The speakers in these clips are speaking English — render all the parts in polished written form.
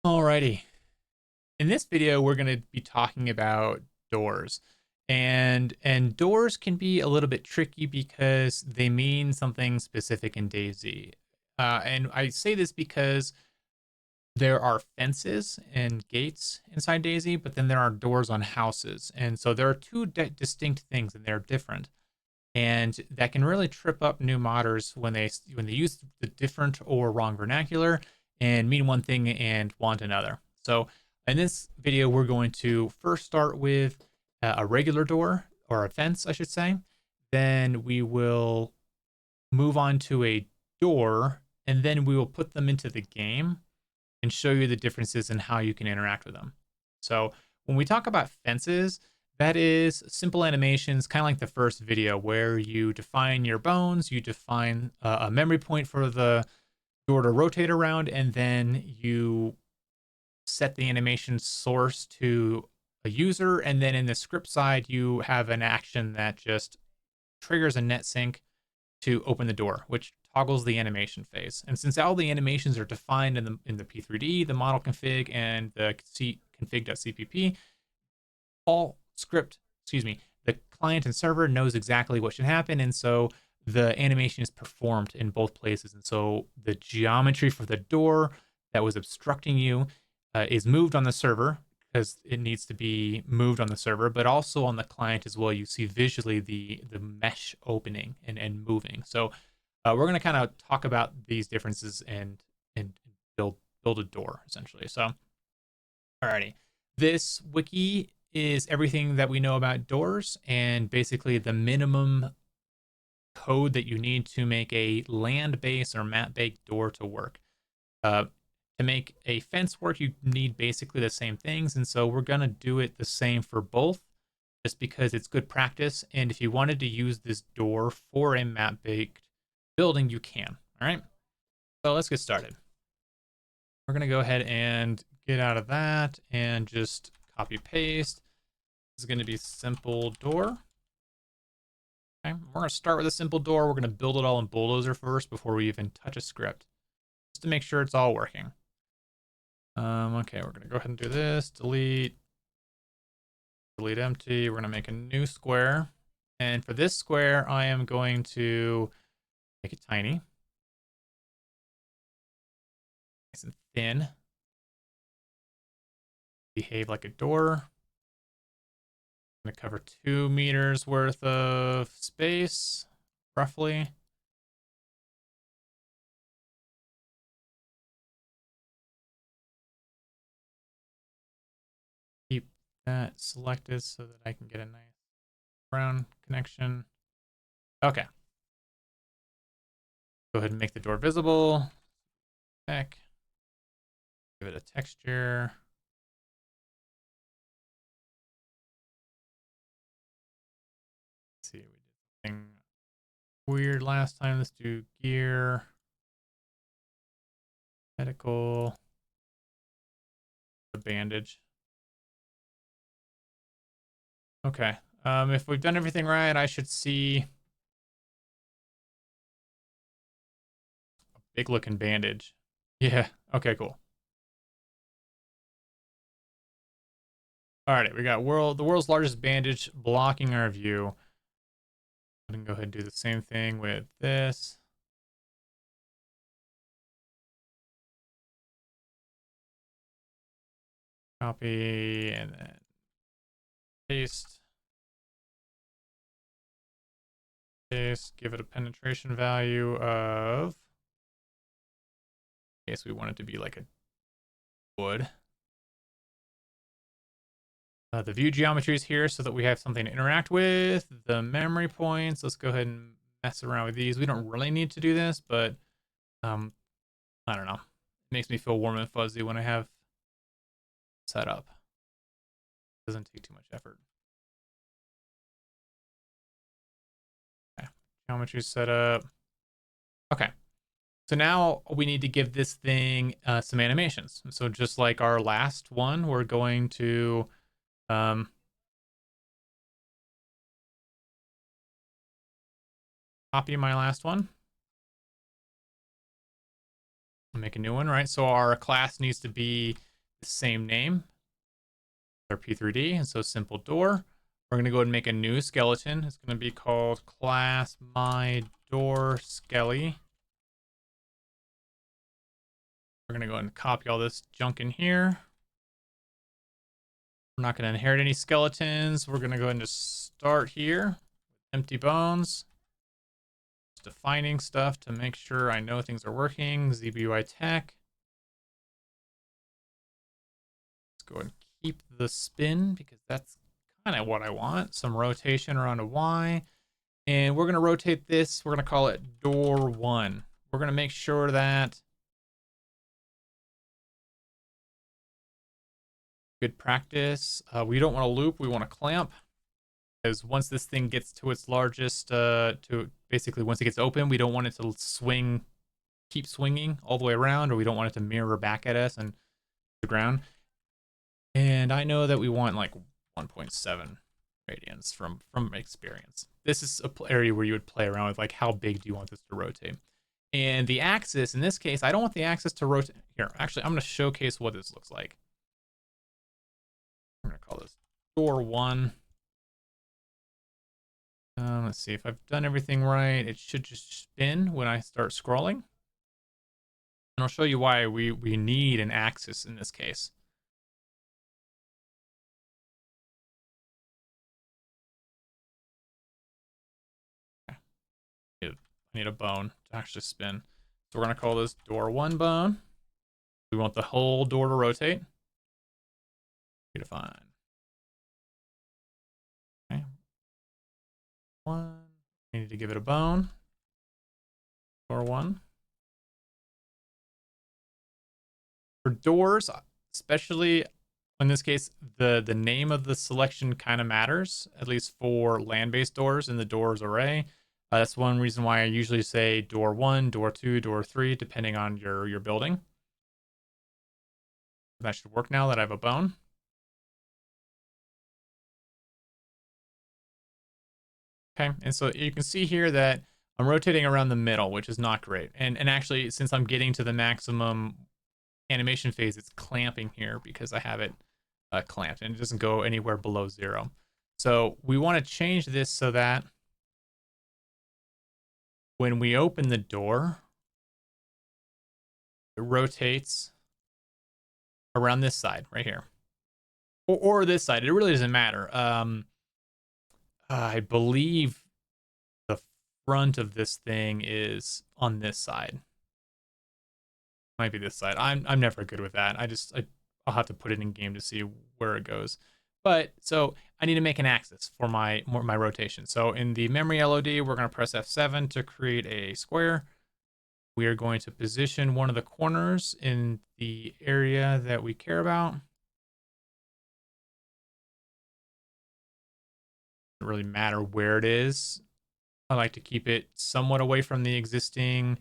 Alrighty. In this video, we're going to be talking about doors. And doors can be a little bit tricky because they mean something specific in DayZ. And I say this because there are fences and gates inside DayZ, but then there are doors on houses. And so there are two distinct things, and they're different. And that can really trip up new modders when they use the different or wrong vernacular and mean one thing and want another. So in this video, we're going to first start with a regular door, or a fence, I should say. Then we will move on to a door, and then we will put them into the game and show you the differences in how you can interact with them. So when we talk about fences, that is simple animations, kind of like the first video, where you define your bones, you define a memory point for the door to rotate around, and then you set the animation source to a user. And then in the script side, you have an action that just triggers a net sync to open the door, which toggles the animation phase. And since all the animations are defined in the P3D, the model config, and the config.cpp, the client and server knows exactly what should happen, and so the animation is performed in both places. And so the geometry for the door that was obstructing you is moved on the server because it needs to be moved on the server, but also on the client as well. You see visually the mesh opening and moving. So we're going to kind of talk about these differences and build a door essentially. So, alrighty, this wiki is everything that we know about doors, and basically the minimum code that you need to make a land-based or map-based door to work. To make a fence work, you need basically the same things, and so we're going to do it the same for both, just because it's good practice. And if you wanted to use this door for a map-based building, you can. All right, so let's get started. We're going to go ahead and get out of that and just copy paste. This is going to be simple door. Okay, we're going to start with a simple door. We're going to build it all in Bulldozer first before we even touch a script, just to make sure it's all working. Okay, we're going to go ahead and do this. Delete empty. We're going to make a new square. And for this square, I am going to make it tiny, nice and thin, behave like a door. I'm going to cover 2 meters worth of space, roughly. Keep that selected so that I can get a nice brown connection. Okay. Go ahead and make the door visible. Heck. Give it a texture. Let's see, we did something weird last time. Let's do gear. Medical. The bandage. Okay. If we've done everything right, I should see a big looking bandage. Yeah. Okay, cool. All right, we got the world's largest bandage blocking our view. I'm gonna go ahead and do the same thing with this. Copy and then paste. Paste, give it a penetration value of, I guess we want it to be like a wood. The view geometry is here so that we have something to interact with. The memory points, let's go ahead and mess around with these. We don't really need to do this, but I don't know. It makes me feel warm and fuzzy when I have set up. It doesn't take too much effort. Okay, geometry set up. Okay, so now we need to give this thing some animations. So just like our last one, we're going to copy my last one. I'll make a new one, right? So our class needs to be the same name, our P3D, and so simple door. We're going to go ahead and make a new skeleton. It's going to be called class my door skelly. We're going to go ahead and copy all this junk in here. We're not going to inherit any skeletons. We're going to go ahead and just start here. Empty bones. Just defining stuff to make sure I know things are working. ZBUI tech. Let's go ahead and keep the spin because that's kind of what I want. Some rotation around a Y. And we're going to rotate this. We're going to call it door 1. We're going to make sure that good practice. We don't want to loop. We want to clamp. Because once this thing gets to its largest, to basically once it gets open, we don't want it to swing, keep swinging all the way around, or we don't want it to mirror back at us and the ground. And I know that we want like 1.7 radians from experience. This is an area where you would play around with like how big do you want this to rotate. And the axis, in this case, I don't want the axis to rotate. Here, actually, I'm going to showcase what this looks like. I'm going to call this door 1. Let's see if I've done everything right. It should just spin when I start scrolling. And I'll show you why we need an axis in this case. Okay. I need a bone to actually spin. So we're going to call this door 1 bone. We want the whole door to rotate. Redefine. Okay. 1. We need to give it a bone. Door 1. For doors, especially in this case, the name of the selection kind of matters, at least for land-based doors in the doors array. That's one reason why I usually say door 1, door 2, door 3, depending on your building. That should work now that I have a bone. Okay, and so you can see here that I'm rotating around the middle, which is not great. And actually, since I'm getting to the maximum animation phase, it's clamping here because I have it clamped and it doesn't go anywhere below 0. So we want to change this so that when we open the door, it rotates around this side right here, or this side. It really doesn't matter. I believe the front of this thing is on this side. Might be this side. I'm never good with that. I'll have to put it in game to see where it goes. But so I need to make an axis for my rotation. So in the memory LOD, we're going to press F7 to create a square. We are going to position one of the corners in the area that we care about. Doesn't really matter where it is. I like to keep it somewhat away from the existing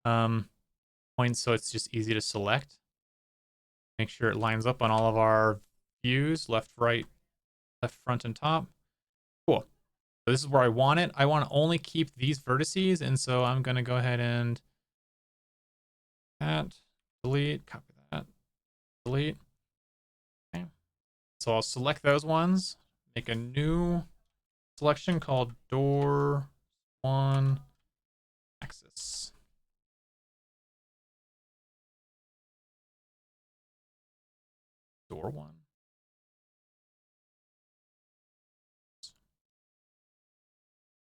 points so it's just easy to select. Make sure it lines up on all of our views, left, right, left, front, and top. Cool. So this is where I want it. I want to only keep these vertices, and so I'm going to go ahead and delete, copy that, delete. Okay. So I'll select those ones, make a new selection called door 1 axis. Door 1.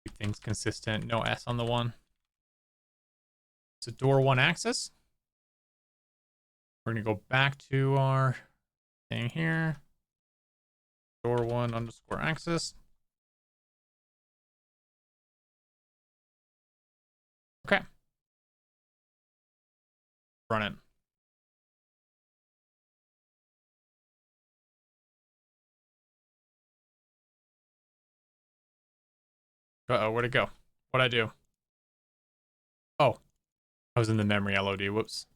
Keep things consistent. No S on the 1. So door 1 axis. We're going to go back to our thing here. Door 1 underscore axis. Okay. Run it. Uh-oh, where'd it go? What'd I do? Oh, I was in the memory LOD. Whoops.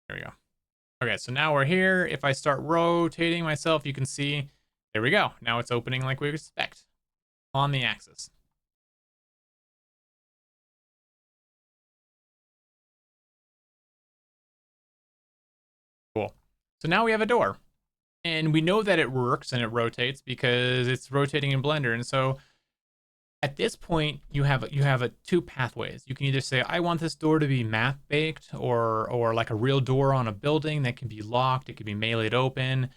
There we go. Okay, so now we're here. If I start rotating myself, you can see, there we go. Now it's opening like we expect on the axis. So now we have a door. And we know that it works and it rotates because it's rotating in Blender. And so at this point, you have two pathways. You can either say, I want this door to be map baked, or like a real door on a building that can be locked. It can be meleeed open.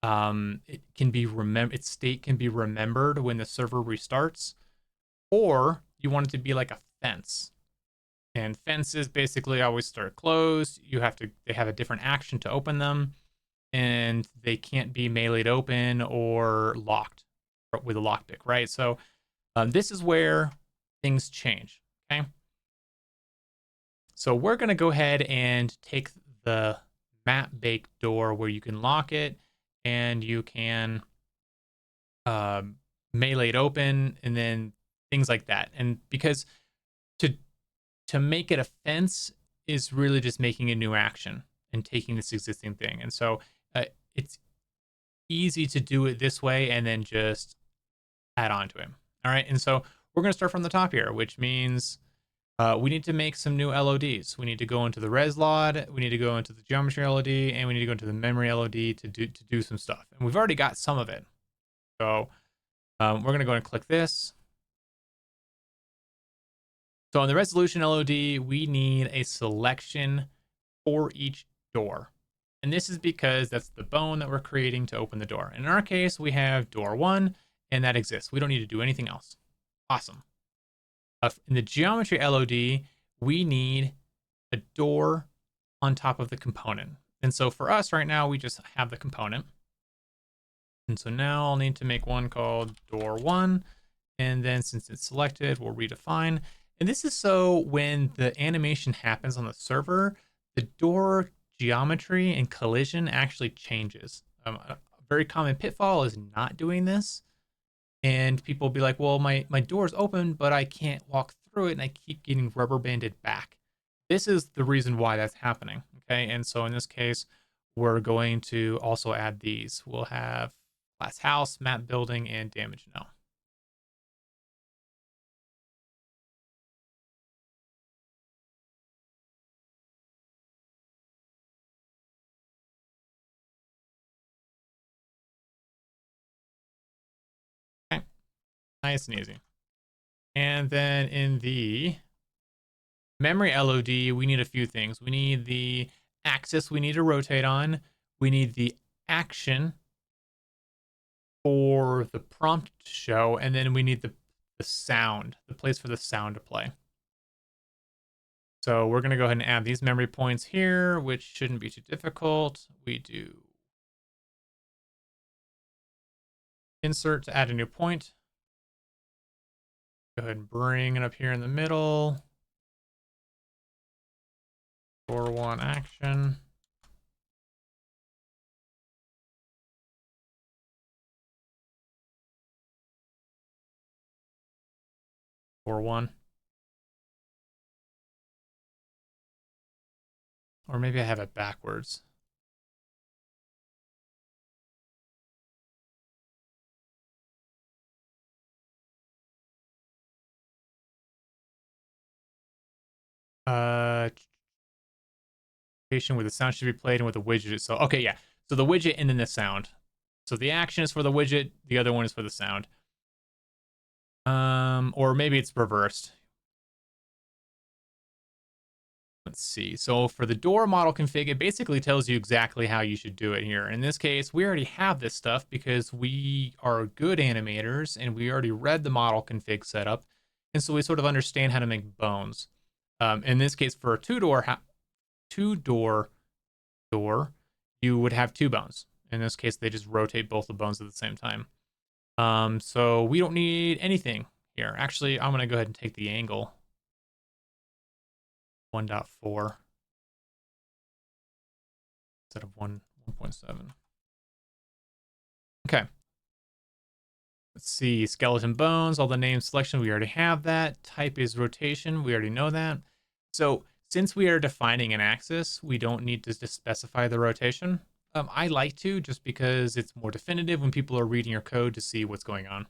It can be its state can be remembered when the server restarts, or you want it to be like a fence. And fences basically always start closed. They have a different action to open them, and they can't be meleeed open or locked with a lockpick, right? So this is where things change, okay? So we're gonna go ahead and take the map bake door where you can lock it and you can melee it open and then things like that. And because to make it a fence is really just making a new action and taking this existing thing. And so it's easy to do it this way and then just add on to it. All right. And so we're going to start from the top here, which means we need to make some new LODs. We need to go into the res LOD, we need to go into the geometry LOD, and we need to go into the memory LOD to do some stuff. And we've already got some of it. So we're going to go and click this. So on the resolution LOD, we need a selection for each door. And this is because that's the bone that we're creating to open the door. And in our case, we have door 1, and that exists. We don't need to do anything else. Awesome. In the geometry LOD, we need a door on top of the component. And so for us right now, we just have the component. And so now I'll need to make one called door 1. And then since it's selected, we'll redefine. And this is so when the animation happens on the server, the door geometry and collision actually changes. A very common pitfall is not doing this. And people will be like, well, my door's open, but I can't walk through it, and I keep getting rubber banded back. This is the reason why that's happening, okay? And so in this case, we're going to also add these. We'll have class house, map building, and damage no. Okay, nice and easy. And then in the memory LOD, we need a few things. We need the axis we need to rotate on. We need the action for the prompt to show, and then we need the sound, the place for the sound to play. So we're going to go ahead and add these memory points here, which shouldn't be too difficult. We do insert to add a new point. Go ahead and bring it up here in the middle. Door 1 action. Door 1. Or maybe I have it backwards. Where the sound should be played and with the widget. So okay, yeah. So the widget and then the sound. So the action is for the widget, the other one is for the sound. Or maybe it's reversed. Let's see. So for the door model config, it basically tells you exactly how you should do it here. In this case, we already have this stuff because we are good animators and we already read the model config setup. And so we sort of understand how to make bones. In this case, for a two-door door, you would have 2 bones. In this case, they just rotate both the bones at the same time. So we don't need anything here. Actually, I'm going to go ahead and take the angle. 1.4 instead of 1.7. Okay. Let's see. Skeleton bones, all the name selection, we already have that. Type is rotation, we already know that. So since we are defining an axis, we don't need to just specify the rotation. I like to, just because it's more definitive when people are reading your code to see what's going on.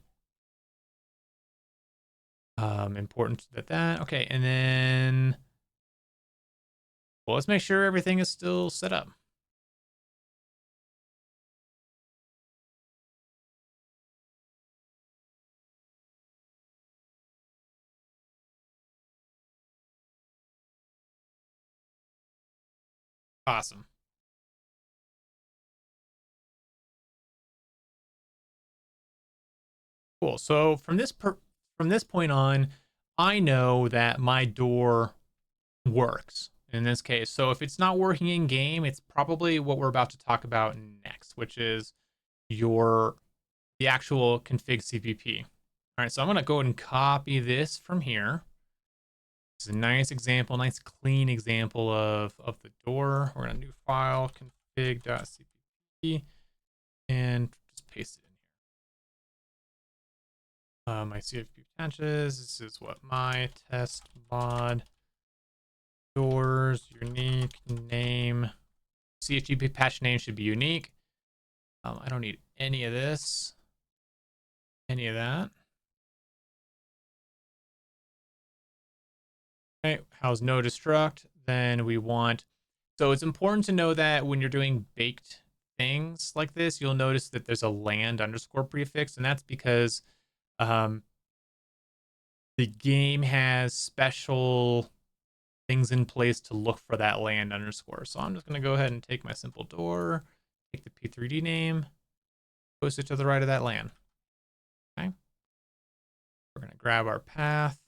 Important that. Okay, and then, well, let's make sure everything is still set up. Awesome. Cool. So from this point on, I know that my door works in this case. So if it's not working in game, it's probably what we're about to talk about next, which is the actual config CPP. All right, so I'm gonna go ahead and copy this from here. It's a nice example, nice clean example of the door. We're gonna new file config.cpp and just paste it in here. My CFP patches. This is what my test mod doors unique name. CFGP patch name should be unique. I don't need any of this, any of that. Okay, how's no destruct? Then we want, so it's important to know that when you're doing baked things like this, you'll notice that there's a land underscore prefix, and that's because the game has special things in place to look for that land underscore. So I'm just going to go ahead and take my simple door, take the P3D name, post it to the right of that land. Okay. We're going to grab our path.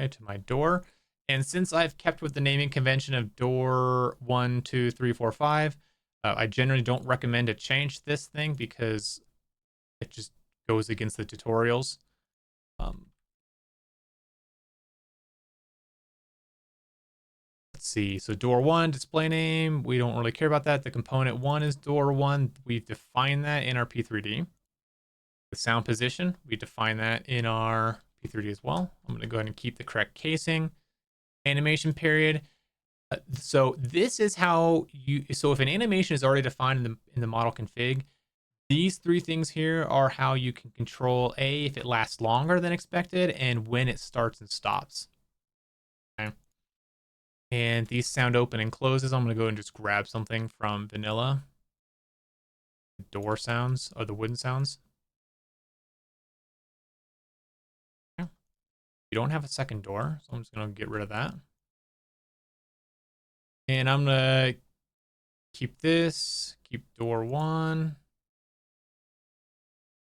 Okay, to my door. And since I've kept with the naming convention of door 1, 2, 3, 4, 5, I generally don't recommend to change this thing because it just goes against the tutorials. Let's see. So door 1, display name. We don't really care about that. The component 1 is door 1. We've defined that in our P3D. The sound position, we define that in our P3D as well. I'm going to go ahead and keep the correct casing. Animation period. So this is how you, so if an animation is already defined in the model config, these three things here are how you can control if it lasts longer than expected and when it starts and stops. Okay. And these sound open and closes. I'm going to go and just grab something from vanilla. The door sounds or the wooden sounds. Okay. You don't have a second door, so I'm just going to get rid of that. And I'm going to keep this, keep door 1.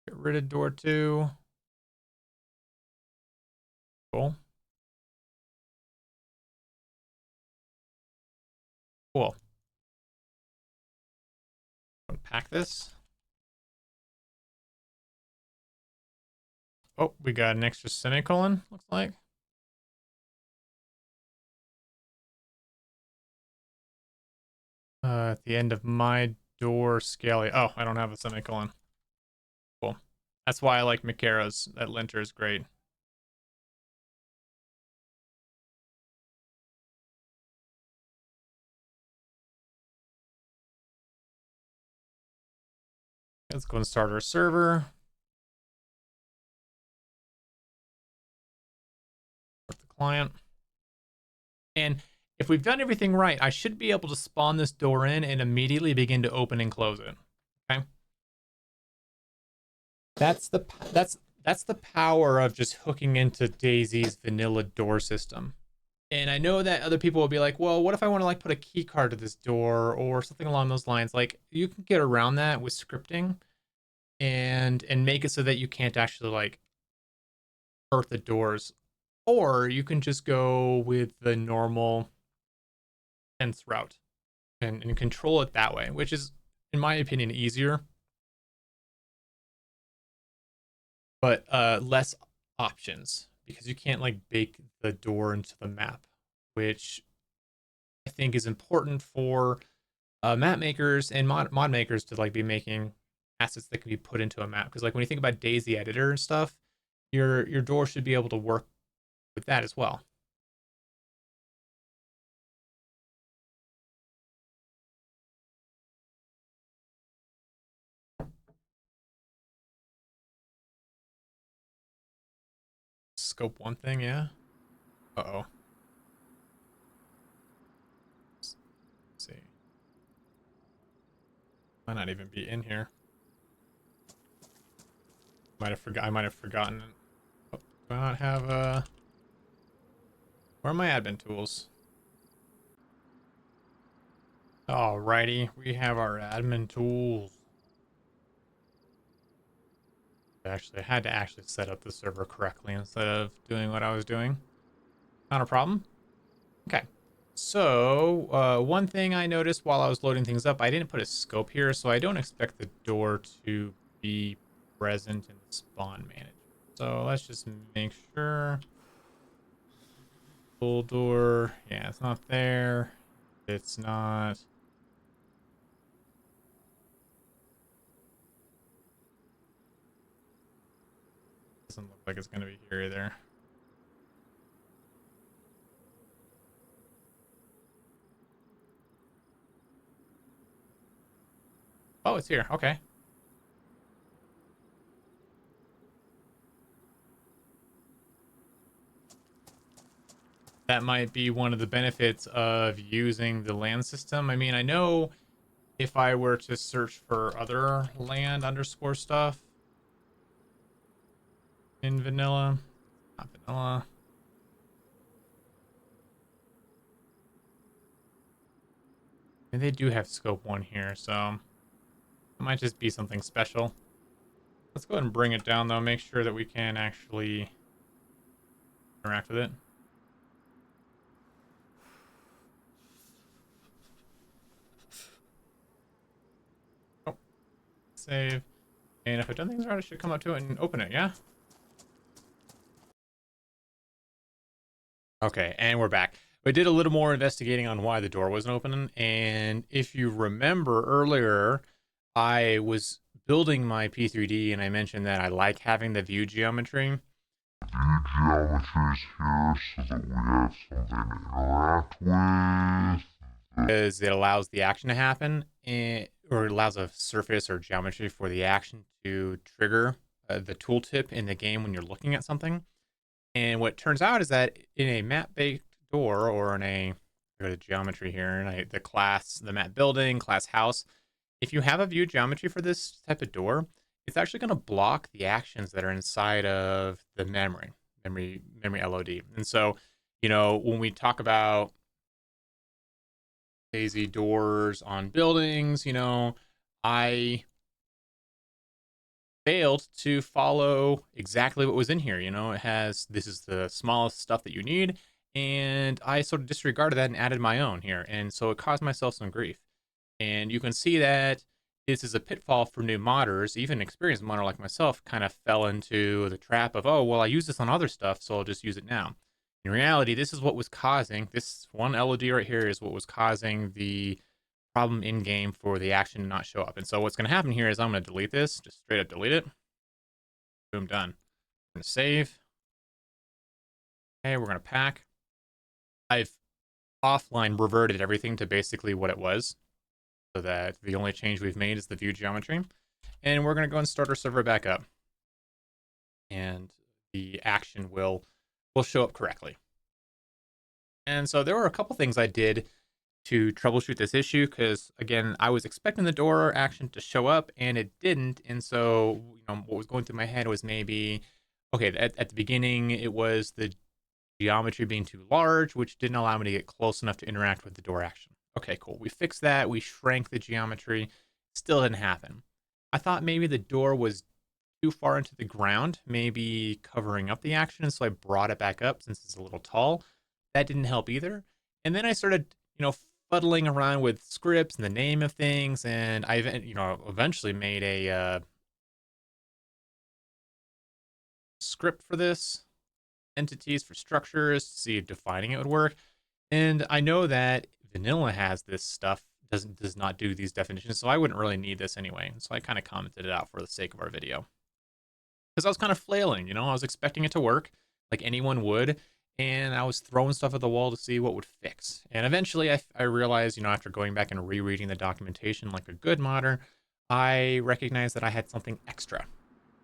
Get rid of door 2. Cool. Cool. Unpack this. Oh, we got an extra semicolon, looks like. At the end of my door scale. Oh, I don't have a semicolon. Cool. That's why I like Macaro's. That linter is great. Let's go and start our server. Start the client. And if we've done everything right, I should be able to spawn this door in and immediately begin to open and close it. Okay. That's the power of just hooking into DayZ's vanilla door system. And I know that other people will be like, well, what if I want to like put a key card to this door or something along those lines? Like you can get around that with scripting and make it so that you can't actually like hurt the doors. Or you can just go with the normal sense route and control it that way, which is, in my opinion, easier. But less options because you can't like bake the door into the map, which I think is important for map makers and mod makers to like be making assets that can be put into a map. Because like when you think about DayZ editor and stuff, your door should be able to work with that as well. Scope 1 thing, yeah. Uh-oh. Let's see. Might not even be in here. I might have forgotten it. Oh, do I not have a Where are my admin tools? Alrighty, we have our admin tools. Actually, I had to actually set up the server correctly instead of doing what I was doing. Not a problem. Okay. So, one thing I noticed while I was loading things up, I didn't put a scope here, so I don't expect the door to be present in the spawn manager. So let's just make sure. Full door. Yeah, it's not there. It's not. Doesn't look like it's going to be here either. Oh, it's here. Okay. That might be one of the benefits of using the land system. I mean, I know if I were to search for other land underscore stuff in vanilla, not vanilla. And they do have scope 1 here, so it might just be something special. Let's go ahead and bring it down, though. Make sure that we can actually interact with it. Oh, save. And if I've done things right, I should come up to it and open it, yeah? Okay, and we're back. We did a little more investigating on why the door wasn't opening, and if you remember earlier, I was building my P3D and I mentioned that I like having the view geometry. View geometry is here so that we have something to interact with. Because it allows the action to happen, or it allows a surface or geometry for the action to trigger the tooltip in the game when you're looking at something. And what turns out is that in a map-based door, or in a, go to geometry here, and the class, the map building, class house, if you have a view geometry for this type of door, it's actually going to block the actions that are inside of the memory LOD. And so, you know, when we talk about DayZ doors on buildings, you know, I failed to follow exactly what was in here. You know, it has, this is the smallest stuff that you need, and I sort of disregarded that and added my own here, and so it caused myself some grief. And you can see that this is a pitfall for new modders. Even experienced modder like myself kind of fell into the trap of, oh, well, I use this on other stuff, so I'll just use it now. In reality, this is what was causing, this one LOD right here is what was causing the problem in game for the action to not show up. And so what's going to happen here is I'm going to delete this, just straight up delete it. Boom, done. We're going to save. Okay, we're going to pack. I've offline reverted everything to basically what it was, so that the only change we've made is the view geometry. And we're going to go and start our server back up. And the action will show up correctly. And so there were a couple things I did to troubleshoot this issue, because again, I was expecting the door action to show up and it didn't. And so, you know, what was going through my head was maybe, okay, at the beginning it was the geometry being too large, which didn't allow me to get close enough to interact with the door action. Okay, cool. We fixed that. We shrank the geometry. Still didn't happen. I thought maybe the door was too far into the ground, maybe covering up the action, so I brought it back up since it's a little tall. That didn't help either. And then I started, you know, fuddling around with scripts and the name of things, and I, you know, eventually made a script for this, entities for structures, to see if defining it would work. And I know that vanilla has this stuff, does not do these definitions, so I wouldn't really need this anyway. So I kind of commented it out for the sake of our video, because I was kind of flailing, you know, I was expecting it to work like anyone would, and I was throwing stuff at the wall to see what would fix. And eventually I realized, you know, after going back and rereading the documentation like a good modder, I recognized that I had something extra.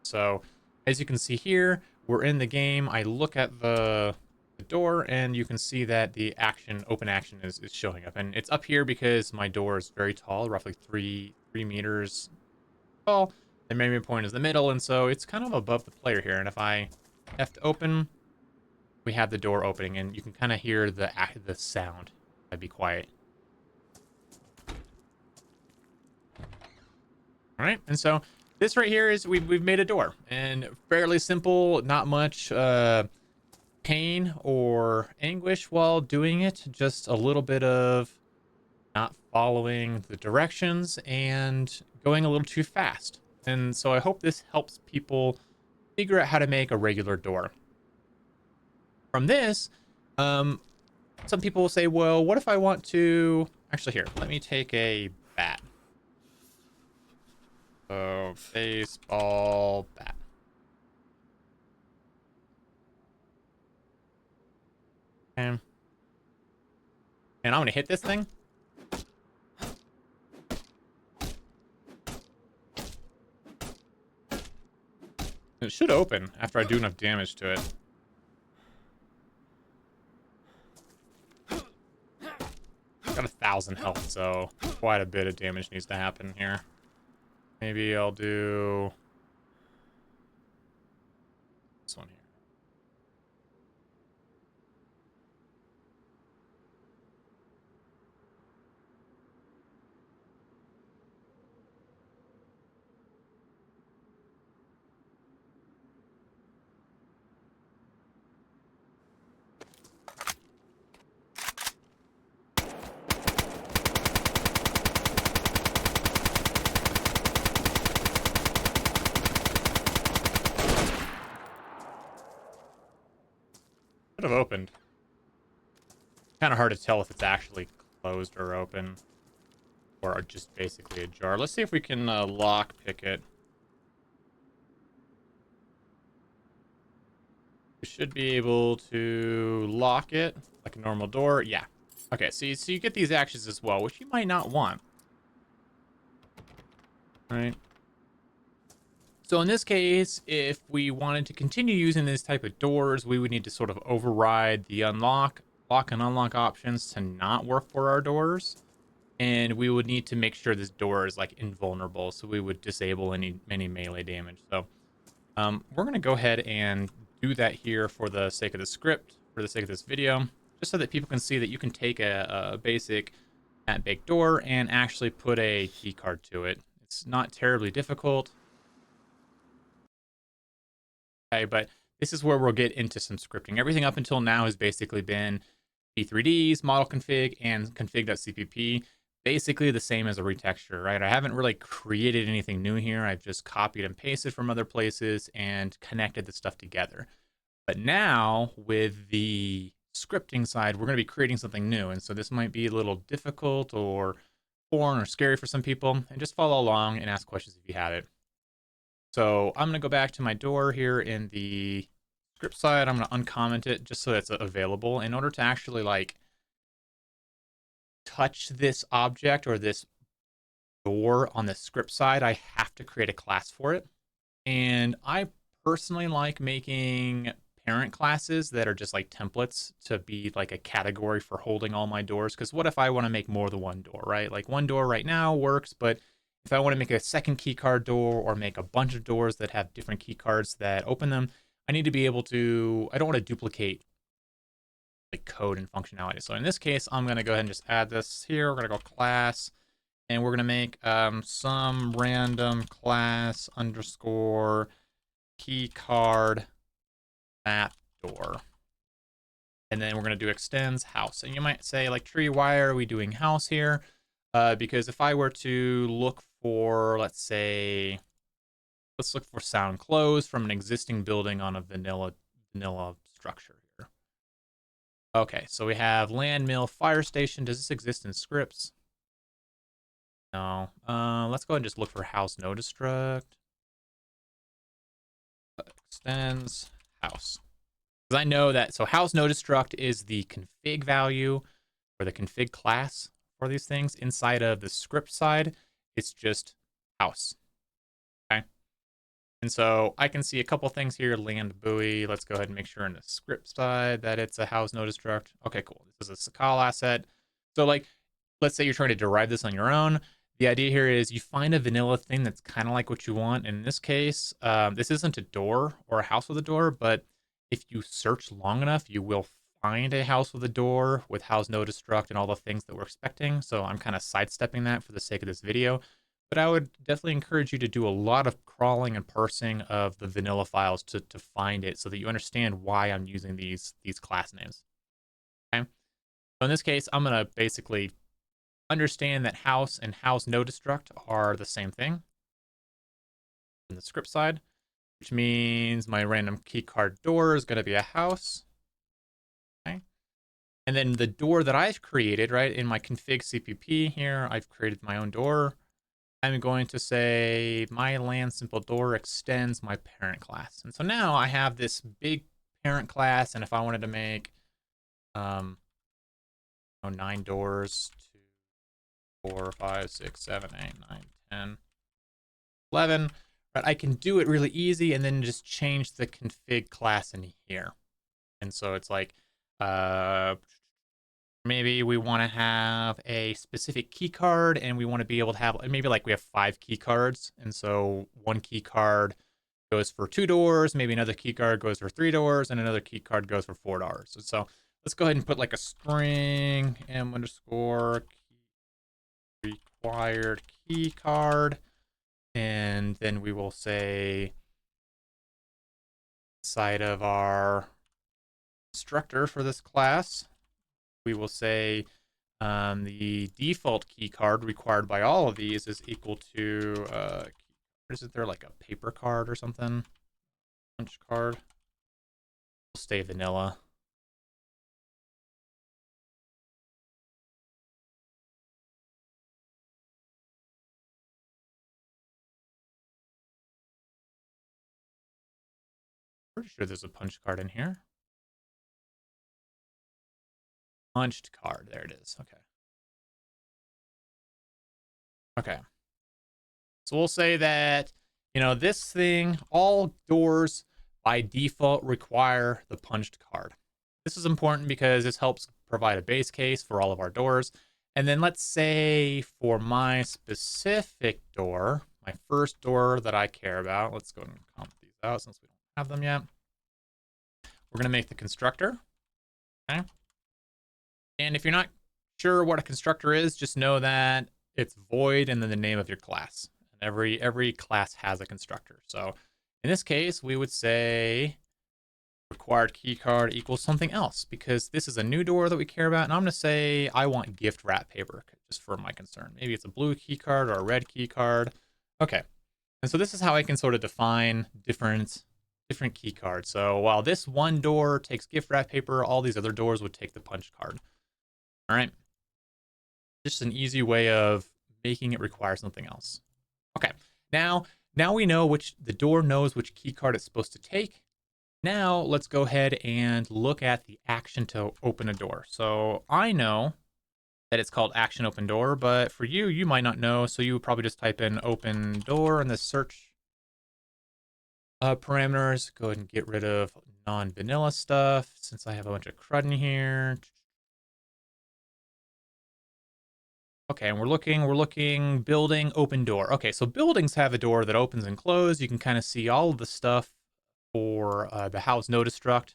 So as you can see here, we're in the game. I look at the door and you can see that the action, open action is showing up. And it's up here because my door is very tall, roughly three meters tall. The memory point is the middle, and so it's kind of above the player here. And if I have to open we have the door opening, and you can kind of hear the sound. I'd be quiet. All right, and so this right here is we've made a door, and fairly simple, not much pain or anguish while doing it, just a little bit of not following the directions and going a little too fast. And so I hope this helps people figure out how to make a regular door. From this, some people will say, well, what if I want to... Actually, here, let me take a bat. So, baseball bat. Okay. And I'm going to hit this thing. It should open after I do enough damage to it. Got 1,000 health, so quite a bit of damage needs to happen here. Maybe I'll do this one here. Should have opened. Kind of hard to tell if it's actually closed or open, or just basically ajar. Let's see if we can lock pick it. We should be able to lock it like a normal door. Yeah. Okay, so you get these actions as well, which you might not want. Right. So in this case, if we wanted to continue using this type of doors, we would need to sort of override the lock and unlock options to not work for our doors. And we would need to make sure this door is like invulnerable. So we would disable any melee damage. So we're going to go ahead and do that here for the sake of the script, for the sake of this video, just so that people can see that you can take a basic mat-baked door and actually put a key card to it. It's not terribly difficult. Okay, but this is where we'll get into some scripting. Everything up until now has basically been P3Ds, model config, and config.cpp. Basically the same as a retexture, right? I haven't really created anything new here. I've just copied and pasted from other places and connected the stuff together. But now with the scripting side, we're going to be creating something new. And so this might be a little difficult or foreign or scary for some people. And just follow along and ask questions if you have it. So I'm going to go back to my door here in the script side. I'm going to uncomment it just so it's available. In order to actually like touch this object or this door on the script side, I have to create a class for it. And I personally like making parent classes that are just like templates to be like a category for holding all my doors. Because what if I want to make more than one door, right? Like one door right now works, but if I want to make a second keycard door or make a bunch of doors that have different keycards that open them, I need to be able to, I don't want to duplicate like code and functionality. So in this case, I'm going to go ahead and just add this here. We're going to go class, and we're going to make some random class underscore keycard map door. And then we're going to do extends house. And you might say like tree, why are we doing house here? Because if I were to look for, let's say, let's look for sound closed from an existing building on a vanilla structure here. Okay, so we have land, mill, fire station. Does this exist in scripts? No. Let's go ahead and just look for house no destruct. Extends house. Because I know that, so house no destruct is the config value or the config class for these things. Inside of the script side, it's just house. Okay. And so I can see a couple things here. Land buoy. Let's go ahead and make sure in the script side that it's a house no destruct. Okay, cool. This is a Sakal asset. So like, let's say you're trying to derive this on your own. The idea here is you find a vanilla thing that's kind of like what you want. In this case, this isn't a door or a house with a door, but if you search long enough, you will find a house with a door with house no destruct and all the things that we're expecting. So I'm kind of sidestepping that for the sake of this video. But I would definitely encourage you to do a lot of crawling and parsing of the vanilla files to find it so that you understand why I'm using these class names. Okay. So in this case, I'm going to basically understand that house and house no destruct are the same thing in the script side, which means my random keycard door is going to be a house. Okay. And then the door that I've created, right, in my config.cpp here, I've created my own door. I'm going to say my land simple door extends my parent class. And so now I have this big parent class, and if I wanted to make 9 doors, 2, 4, 5, 6, 7, 8, 9, 10, 11, right, I can do it really easy and then just change the config class in here. And so it's like, maybe we want to have a specific key card and we want to be able to have, maybe like we have 5 key cards. And so one key card goes for 2 doors, maybe another key card goes for 3 doors, and another key card goes for 4 doors. So let's go ahead and put like a string m underscore required key card. And then we will say inside of our constructor for this class, we will say the default key card required by all of these is equal to, isn't there like a paper card or something? Punch card. We'll stay vanilla. Pretty sure there's a punch card in here. Punched card. There it is. Okay. Okay. So we'll say that, this thing, all doors by default require the punched card. This is important because this helps provide a base case for all of our doors. And then let's say for my specific door, my first door that I care about, let's go and comment these out since we don't have them yet. We're going to make the constructor. Okay. And if you're not sure what a constructor is, just know that it's void and then the name of your class. And every class has a constructor. So in this case, we would say required key card equals something else because this is a new door that we care about. And I'm going to say I want gift wrap paper just for my concern. Maybe it's a blue key card or a red key card. Okay. And so this is how I can sort of define different key cards. So while this one door takes gift wrap paper, all these other doors would take the punch card. All right. Just an easy way of making it require something else. Okay. Now we know the door knows which key card it's supposed to take. Now let's go ahead and look at the action to open a door. So I know that it's called action open door, but for you, you might not know. So you would probably just type in open door in the search parameters. Go ahead and get rid of non-vanilla stuff since I have a bunch of crud in here. Okay, and we're looking, building, open door. Okay, so buildings have a door that opens and closes. You can kind of see all of the stuff for the house no destruct.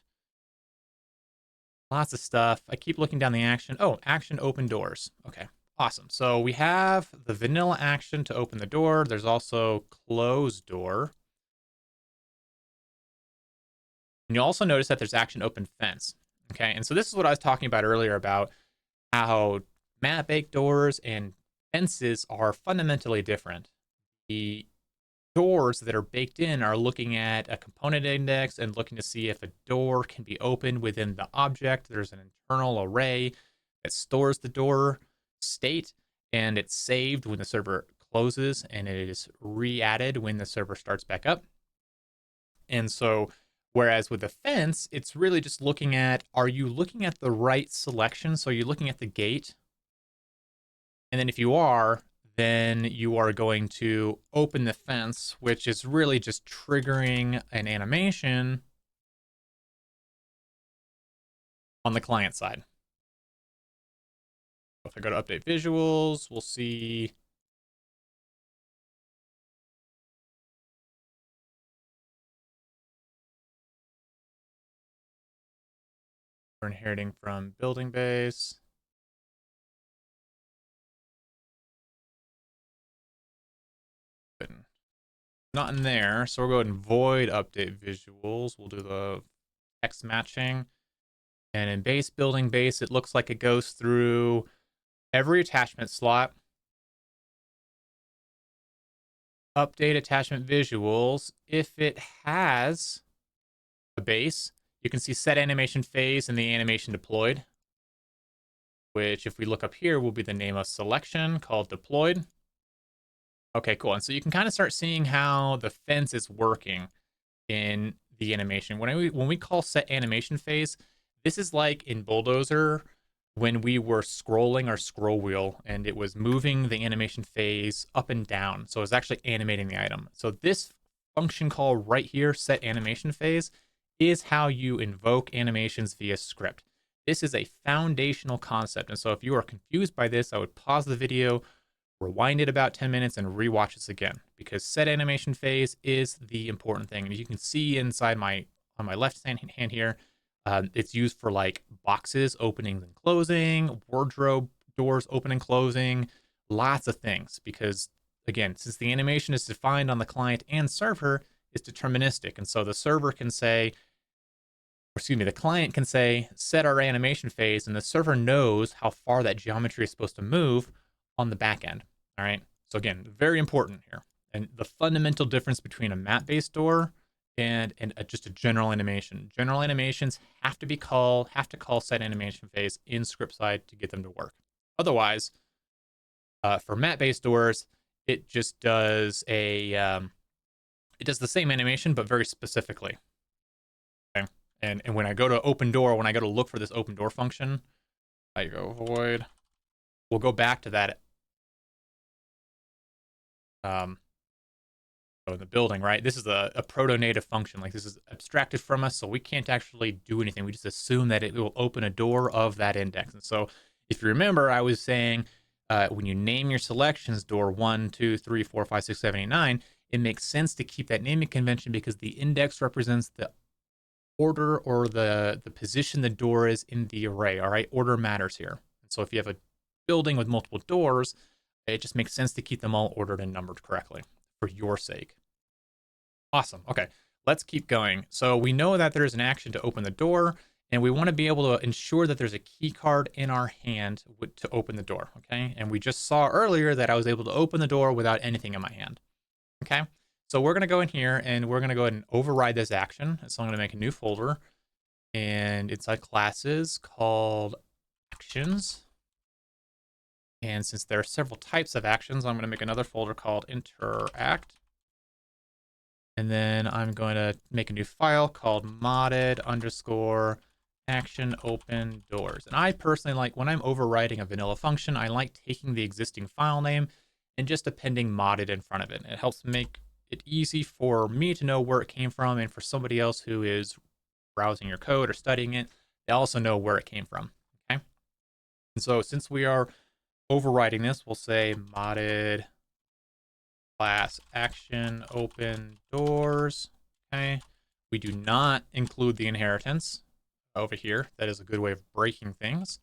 Lots of stuff. I keep looking down the action. Oh, action open doors. Okay, awesome. So we have the vanilla action to open the door. There's also close door. And you'll also notice that there's action open fence. Okay, and so this is what I was talking about earlier about how mat baked doors and fences are fundamentally different. The doors that are baked in are looking at a component index and looking to see if a door can be opened within the object. There's an internal array that stores the door state, and it's saved when the server closes, and it is re-added when the server starts back up. And so whereas with the fence, it's really just looking at, are you looking at the right selection? So you're looking at the gate. And then if you are, then you are going to open the fence, which is really just triggering an animation on the client side. If I go to update visuals, we'll see we're inheriting from building base. Not in there, so we'll go ahead and void update visuals. We'll do the text matching. And in base building base, it looks like it goes through every attachment slot. Update attachment visuals. If it has a base, you can see set animation phase and the animation deployed, which if we look up here will be the name of selection called deployed. Okay, cool. And so you can kind of start seeing how the fence is working in the animation. When we call set animation phase, this is like in Bulldozer when we were scrolling our scroll wheel and it was moving the animation phase up and down. So it's actually animating the item. So this function call right here, set animation phase, is how you invoke animations via script. This is a foundational concept. And so if you are confused by this, I would pause the video, rewind it about 10 minutes and rewatch this again, because set animation phase is the important thing. And you can see inside on my left hand here, it's used for like boxes opening and closing, wardrobe doors open and closing, lots of things. Because again, since the animation is defined on the client and server, it's deterministic. And so the server can say, the client can say, set our animation phase, and the server knows how far that geometry is supposed to move on the back end. All right. So again, very important here. And the fundamental difference between a map-based door and just a general animation. General animations have to call set animation phase in script side to get them to work. Otherwise, for map-based doors, it just does the same animation but very specifically. Okay. And when I go to open door, when I go to look for this open door function, I go void. We'll go back to that. So in the building, right? This is a proto-native function. Like this is abstracted from us, so we can't actually do anything. We just assume that it will open a door of that index. And so if you remember, I was saying when you name your selections door 1, 2, 3, 4, 5, 6, 7, 8, 9, it makes sense to keep that naming convention because the index represents the order or the position the door is in the array. All right, order matters here. And so if you have a building with multiple doors, it just makes sense to keep them all ordered and numbered correctly for your sake. Awesome. Okay, let's keep going. So we know that there's an action to open the door, and we want to be able to ensure that there's a key card in our hand to open the door. Okay, and we just saw earlier that I was able to open the door without anything in my hand. Okay, so we're going to go in here and we're going to go ahead and override this action. So I'm going to make a new folder, and inside classes called actions. And since there are several types of actions, I'm going to make another folder called interact. And then I'm going to make a new file called modded _ action open doors. And I personally like, when I'm overriding a vanilla function, I like taking the existing file name and just appending modded in front of it. It helps make it easy for me to know where it came from, and for somebody else who is browsing your code or studying it, they also know where it came from. Okay. And so since we are overriding this, we'll say modded class action open doors. Okay. We do not include the inheritance over here. That is a good way of breaking things.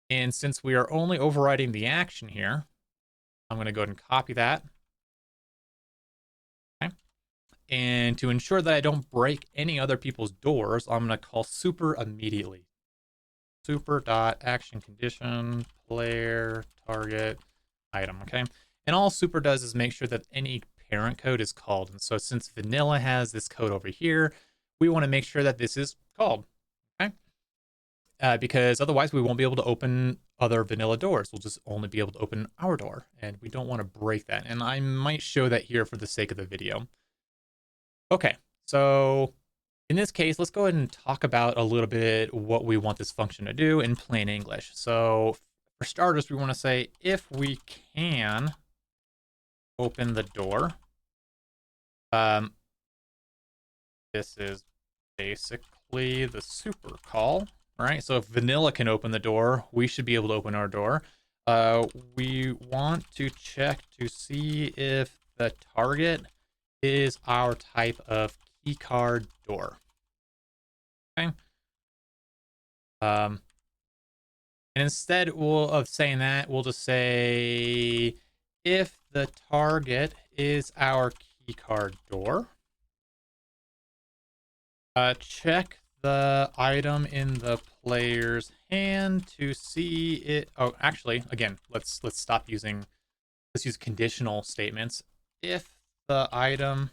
And since we are only overriding the action here, I'm going to go ahead and copy that. Okay. And to ensure that I don't break any other people's doors, I'm going to call super immediately. Super.action condition player target item. Okay. And all super does is make sure that any parent code is called. And so since vanilla has this code over here, we want to make sure that this is called. Okay. Because otherwise we won't be able to open other vanilla doors. We'll just only be able to open our door, and we don't want to break that. And I might show that here for the sake of the video. Okay, so in this case, let's go ahead and talk about a little bit what we want this function to do in plain English. So for starters, we want to say if we can open the door. This is basically the super call. All right, so if vanilla can open the door, we should be able to open our door. We want to check to see if the target is our type of keycard door. Okay. Um, and instead of saying that, we'll just say if the target is our keycard door, check the item in the player's hand to see it. Oh, actually, again, let's stop using. Let's use conditional statements. If the item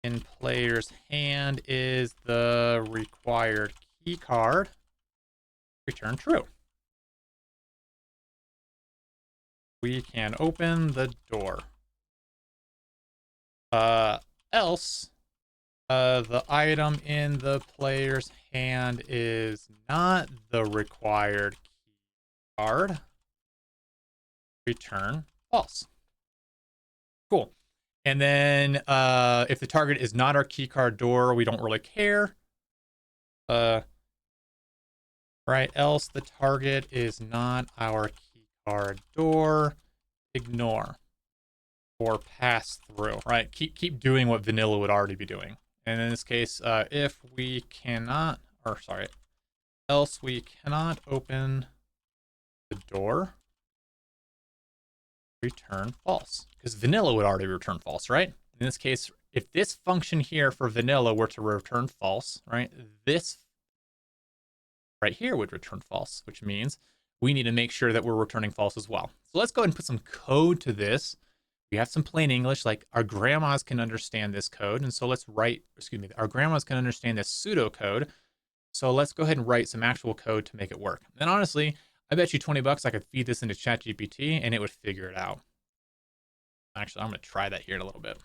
in player's hand is the required key card, return true. We can open the door. Else, the item in the player's hand is not the required key card. Return false. Cool. And then if the target is not our keycard door, we don't really care. Right, else the target is not our keycard door, ignore or pass through, right? Keep doing what vanilla would already be doing. And in this case, if we cannot, or sorry, else we cannot open the door, return false. Because vanilla would already return false, right? In this case, if this function here for vanilla were to return false, right, this right here would return false, which means we need to make sure that we're returning false as well. So let's go ahead and put some code to this. We have some plain English, like our grandmas can understand this code. And so let's write, excuse me, our grandmas can understand this pseudocode. So let's go ahead and write some actual code to make it work. And honestly, I bet you 20 bucks I could feed this into ChatGPT and it would figure it out. Actually, I'm going to try that here in a little bit.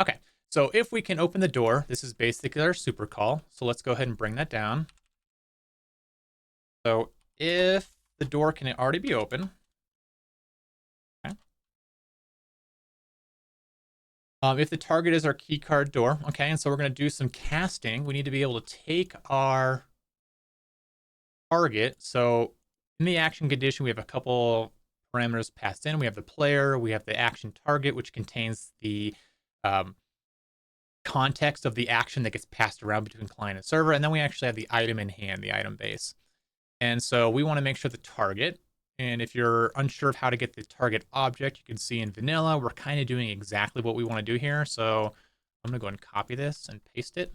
Okay, so if we can open the door, this is basically our super call. So let's go ahead and bring that down. So if the door can already be open, okay. If the target is our keycard door, okay, and so we're going to do some casting. We need to be able to take our target. So in the action condition, we have a couple parameters passed in. We have the player, we have the action target, which contains the context of the action that gets passed around between client and server, and then we actually have the item in hand, the item base. And so we want to make sure the target, and if you're unsure of how to get the target object, you can see in vanilla, we're kind of doing exactly what we want to do here. So I'm going to go ahead and copy this and paste it.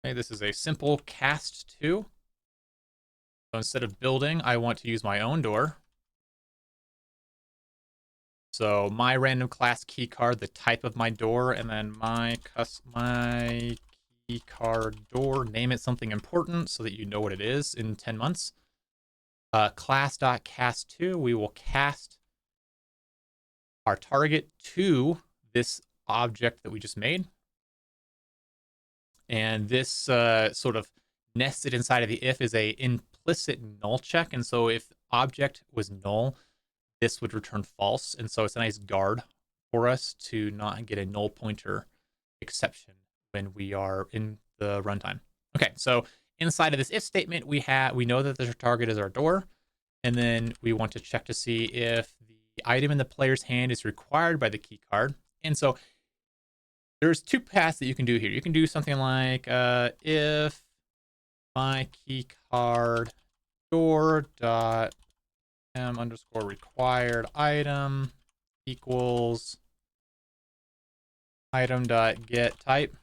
Okay, this is a simple cast to. So instead of building, I want to use my own door. So my random class key card, the type of my door, and then my key card door, name it something important so that you know what it is in 10 months. Class.cast2, we will cast our target to this object that we just made. And this sort of nested inside of the if is a implicit null check. And so if object was null, this would return false. And so it's a nice guard for us to not get a null pointer exception when we are in the runtime. Okay, so inside of this if statement, we know that the target is our door, and then we want to check to see if the item in the player's hand is required by the key card. And so there's two paths that you can do here. You can do something like if my key card door dot m underscore required item equals item dot get type.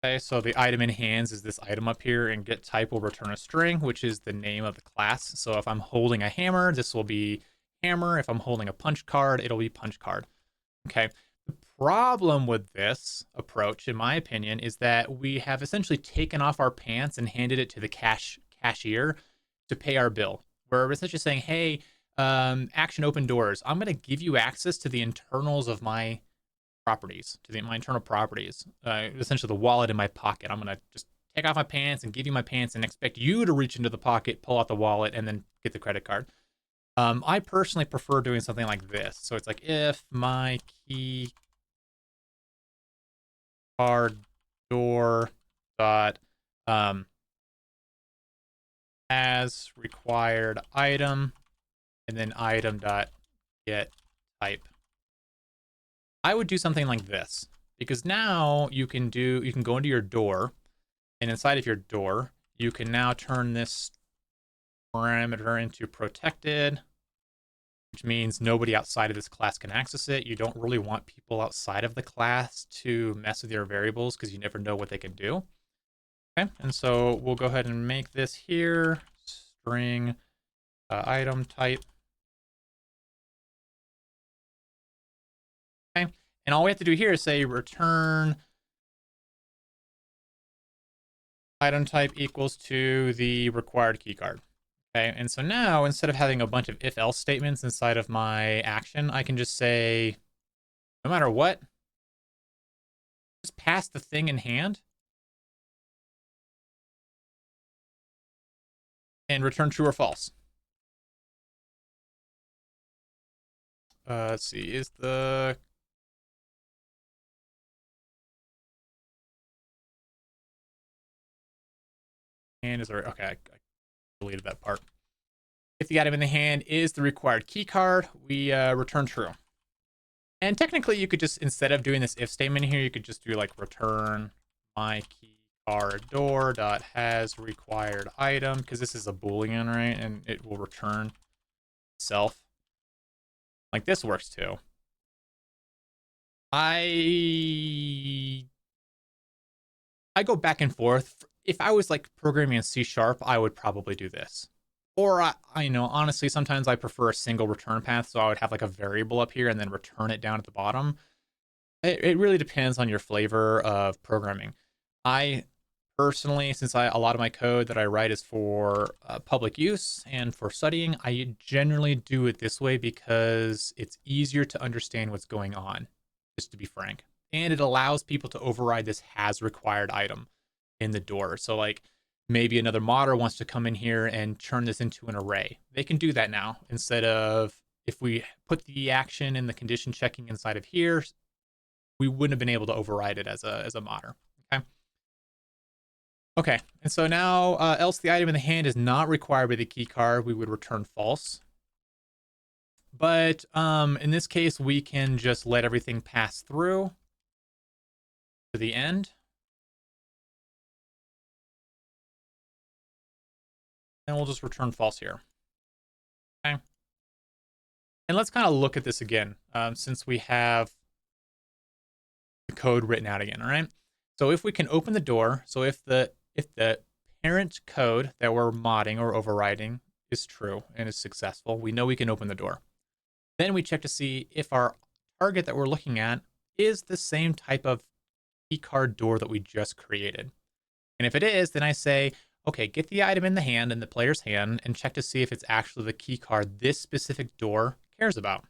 Okay, so the item in hands is this item up here, and get type will return a string, which is the name of the class. So if I'm holding a hammer, this will be hammer. If I'm holding a punch card, it'll be punch card. Okay. The problem with this approach, in my opinion, is that we have essentially taken off our pants and handed it to the cashier to pay our bill. We're essentially saying, hey, action open doors, I'm going to give you access to the internals of my properties, to my internal properties, essentially the wallet in my pocket. I'm going to just take off my pants and give you my pants and expect you to reach into the pocket, pull out the wallet, and then get the credit card. I personally prefer doing something like this. So it's like if my key card door dot as required item, and then item dot get type. I would do something like this, because now you can go into your door, And inside of your door, you can now turn this parameter into protected, which means nobody outside of this class can access it. You don't really want people outside of the class to mess with your variables because you never know what they can do. Okay, and so we'll go ahead and make this here string item type. Okay, and all we have to do here is say return item type equals to the required keycard. Okay, and so now instead of having a bunch of if-else statements inside of my action, I can just say, no matter what, just pass the thing in hand and return true or false. Let's see, is the hand is there? Okay, I deleted that part. If the item in the hand is the required key card, we return true. And technically, you could just, instead of doing this if statement here, you could just do like return my key card door dot has required item, because this is a boolean, right? And it will return itself. Like this works too. I go back and forth. If I was like programming in C#, I would probably do this. Or I know, honestly, sometimes I prefer a single return path, so I would have like a variable up here and then return it down at the bottom. It really depends on your flavor of programming. I personally, since a lot of my code that I write is for public use and for studying, I generally do it this way because it's easier to understand what's going on, just to be frank. And it allows people to override this has required item in the door. So like maybe another modder wants to come in here and turn this into an array. They can do that now instead of, if we put the action and the condition checking inside of here, we wouldn't have been able to override it as a modder. Okay. Okay, and so now else the item in the hand is not required by the key card, we would return false. But in this case, we can just let everything pass through to the end. And we'll just return false here. Okay. And let's kind of look at this again, since we have the code written out again, all right? So if we can open the door, so if the parent code that we're modding or overriding is true and is successful, we know we can open the door. Then we check to see if our target that we're looking at is the same type of keycard door that we just created. And if it is, then I say, okay, get the item in the hand, in the player's hand, and check to see if it's actually the keycard this specific door cares about.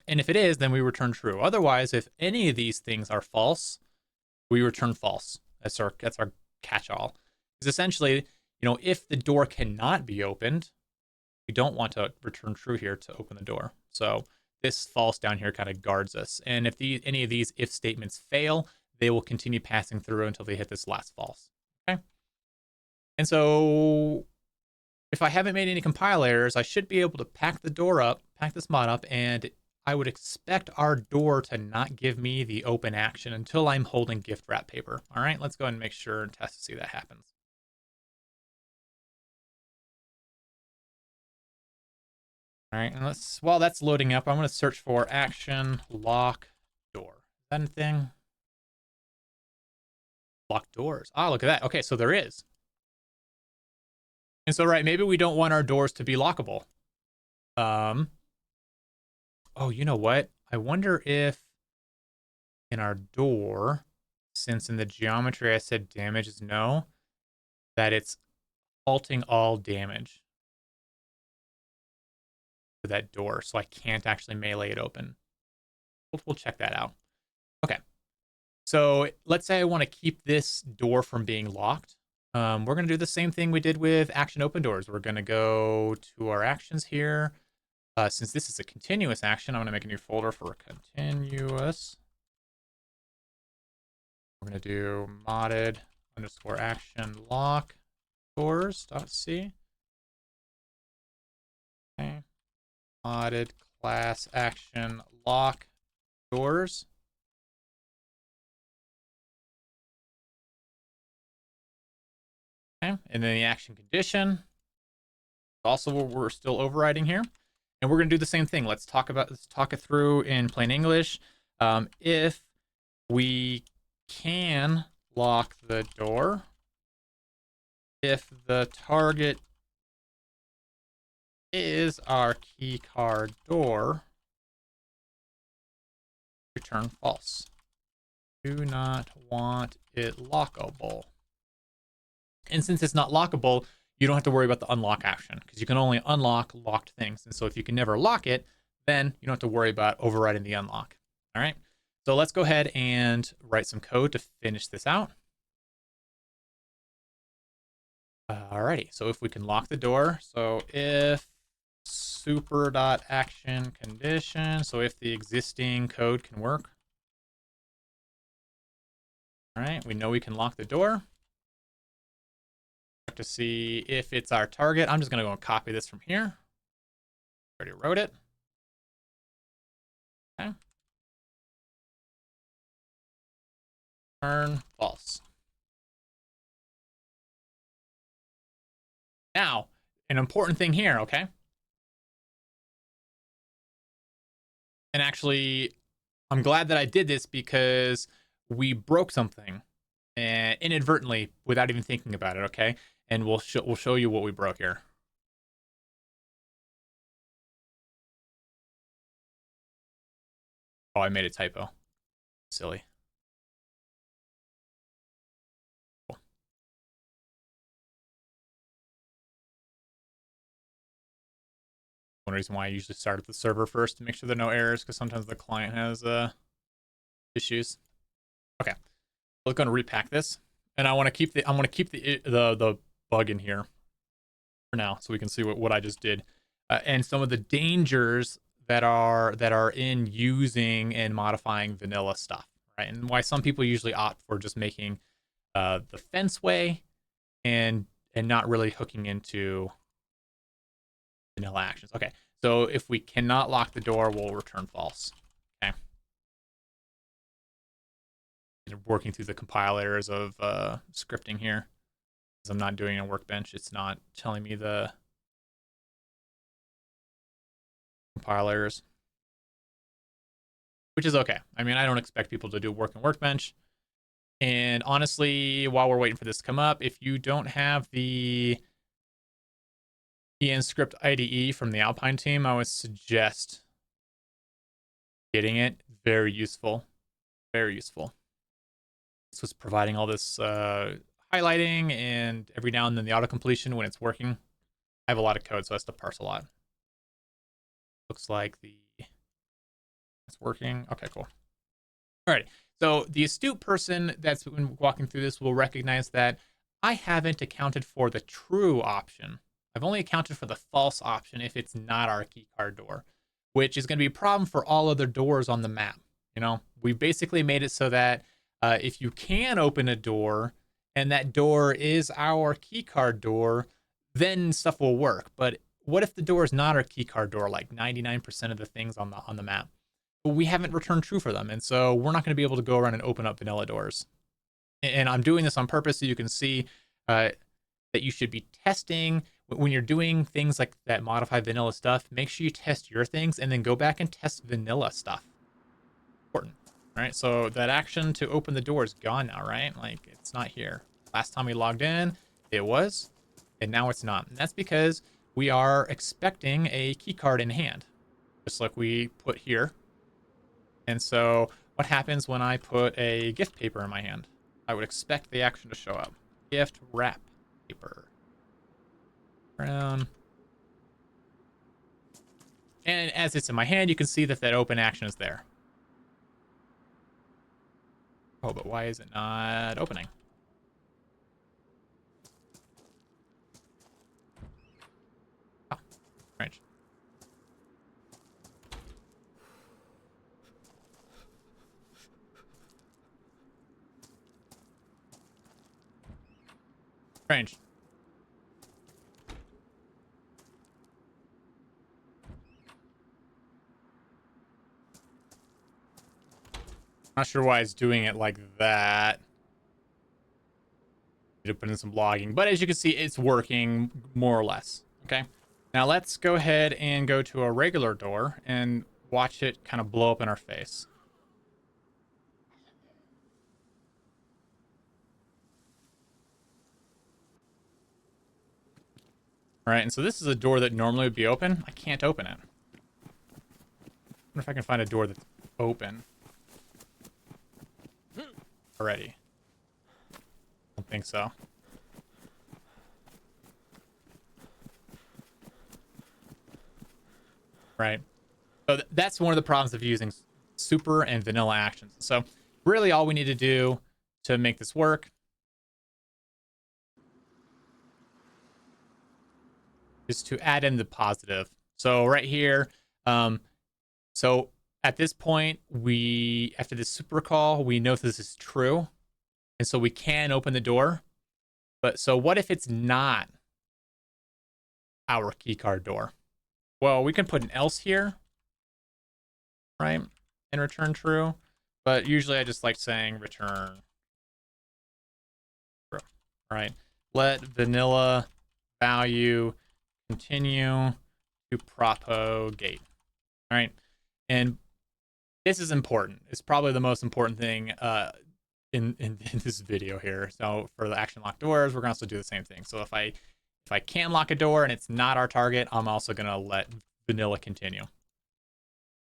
And if it is, then we return true. Otherwise, if any of these things are false, we return false. That's our catch-all. Because essentially, if the door cannot be opened, we don't want to return true here to open the door. So this false down here kind of guards us. And if any of these if statements fail, they will continue passing through until they hit this last false. Okay. And so if I haven't made any compile errors, I should be able to pack this mod up, and I would expect our door to not give me the open action until I'm holding gift wrap paper. All right, let's go ahead and make sure and test to see that happens. All right, and while that's loading up, I'm going to search for action lock door. Is that a thing? Lock doors. Ah, look at that. Okay, so there is. And so, right, maybe we don't want our doors to be lockable. Oh, you know what? I wonder if in our door, since in the geometry I said damage is no, that it's halting all damage to that door, so I can't actually melee it open. We'll check that out. Okay. So let's say I want to keep this door from being locked. We're going to do the same thing we did with action open doors. We're going to go to our actions here. Since this is a continuous action, I'm going to make a new folder for continuous. We're going to do modded _ action lock doors.c. Okay. Modded class action lock doors. Okay, and then the action condition, also what we're still overriding here. And we're going to do the same thing. Let's talk it through in plain English. If we can lock the door, if the target is our keycard door, return false. Do not want it lockable. And since it's not lockable, you don't have to worry about the unlock action because you can only unlock locked things. And so if you can never lock it, then you don't have to worry about overriding the unlock. All right. So let's go ahead and write some code to finish this out. Alrighty. So if we can lock the door, so if super.action condition, so if the existing code can work. All right. We know we can lock the door. To see if it's our target. I'm just going to go and copy this from here. Already wrote it. Okay. Turn false. Now, an important thing here, okay? And actually, I'm glad that I did this because we broke something inadvertently without even thinking about it, okay? And we'll show you what we broke here. Oh, I made a typo. Silly. Cool. One reason why I usually start at the server first to make sure there are no errors, because sometimes the client has issues. Okay, let's go and repack this, and I want to keep the bug in here for now, so we can see what I just did, and some of the dangers that are in using and modifying vanilla stuff, right? And why some people usually opt for just making the fence way and not really hooking into vanilla actions. Okay, so if we cannot lock the door, we'll return false. Okay. Working through the compilers of scripting here. As I'm not doing a workbench, it's not telling me the compilers, which is okay. I mean, I don't expect people to do work in workbench. And honestly, while we're waiting for this to come up, if you don't have the script IDE from the Alpine team, I would suggest getting it. Very useful. Very useful. This was providing all this highlighting and every now and then the auto-completion when it's working. I have a lot of code, so I have to parse a lot. Looks like it's working. Okay, cool. All right. So the astute person that's been walking through this will recognize that I haven't accounted for the true option. I've only accounted for the false option if it's not our keycard door, which is going to be a problem for all other doors on the map. You know, we basically made it so that if you can open a door and that door is our keycard door, then stuff will work. But what if the door is not our keycard door, like 99% of the things on the map? We haven't returned true for them, and so we're not going to be able to go around and open up vanilla doors. And I'm doing this on purpose so you can see that you should be testing when you're doing things like that modify vanilla stuff. Make sure you test your things and then go back and test vanilla stuff. Important. All right, so that action to open the door is gone now, right? Like, it's not here. Last time we logged in, it was, and now it's not. And that's because we are expecting a keycard in hand, just like we put here. And so what happens when I put a gift paper in my hand? I would expect the action to show up. Gift wrap paper. Brown. And as it's in my hand, you can see that open action is there. Oh, but why is it not opening? Oh, strange. Strange. Not sure why it's doing it like that. Need to put in some logging, but as you can see, it's working more or less. Okay. Now let's go ahead and go to a regular door and watch it kind of blow up in our face. All right, and so this is a door that normally would be open. I can't open it. I wonder if I can find a door that's open already. I don't think so. Right. So that's one of the problems of using super and vanilla actions. So really all we need to do to make this work is to add in the positive. So right here, so at this point, after this super call, we know if this is true. And so we can open the door. But so what if it's not our keycard door? Well, we can put an else here, right? And return true. But usually I just like saying return true, right? Let vanilla value continue to propagate. All right. And this is important. It's probably the most important thing in this video here. So for the action lock doors, we're gonna also do the same thing. So if I can lock a door and it's not our target, I'm also gonna let vanilla continue.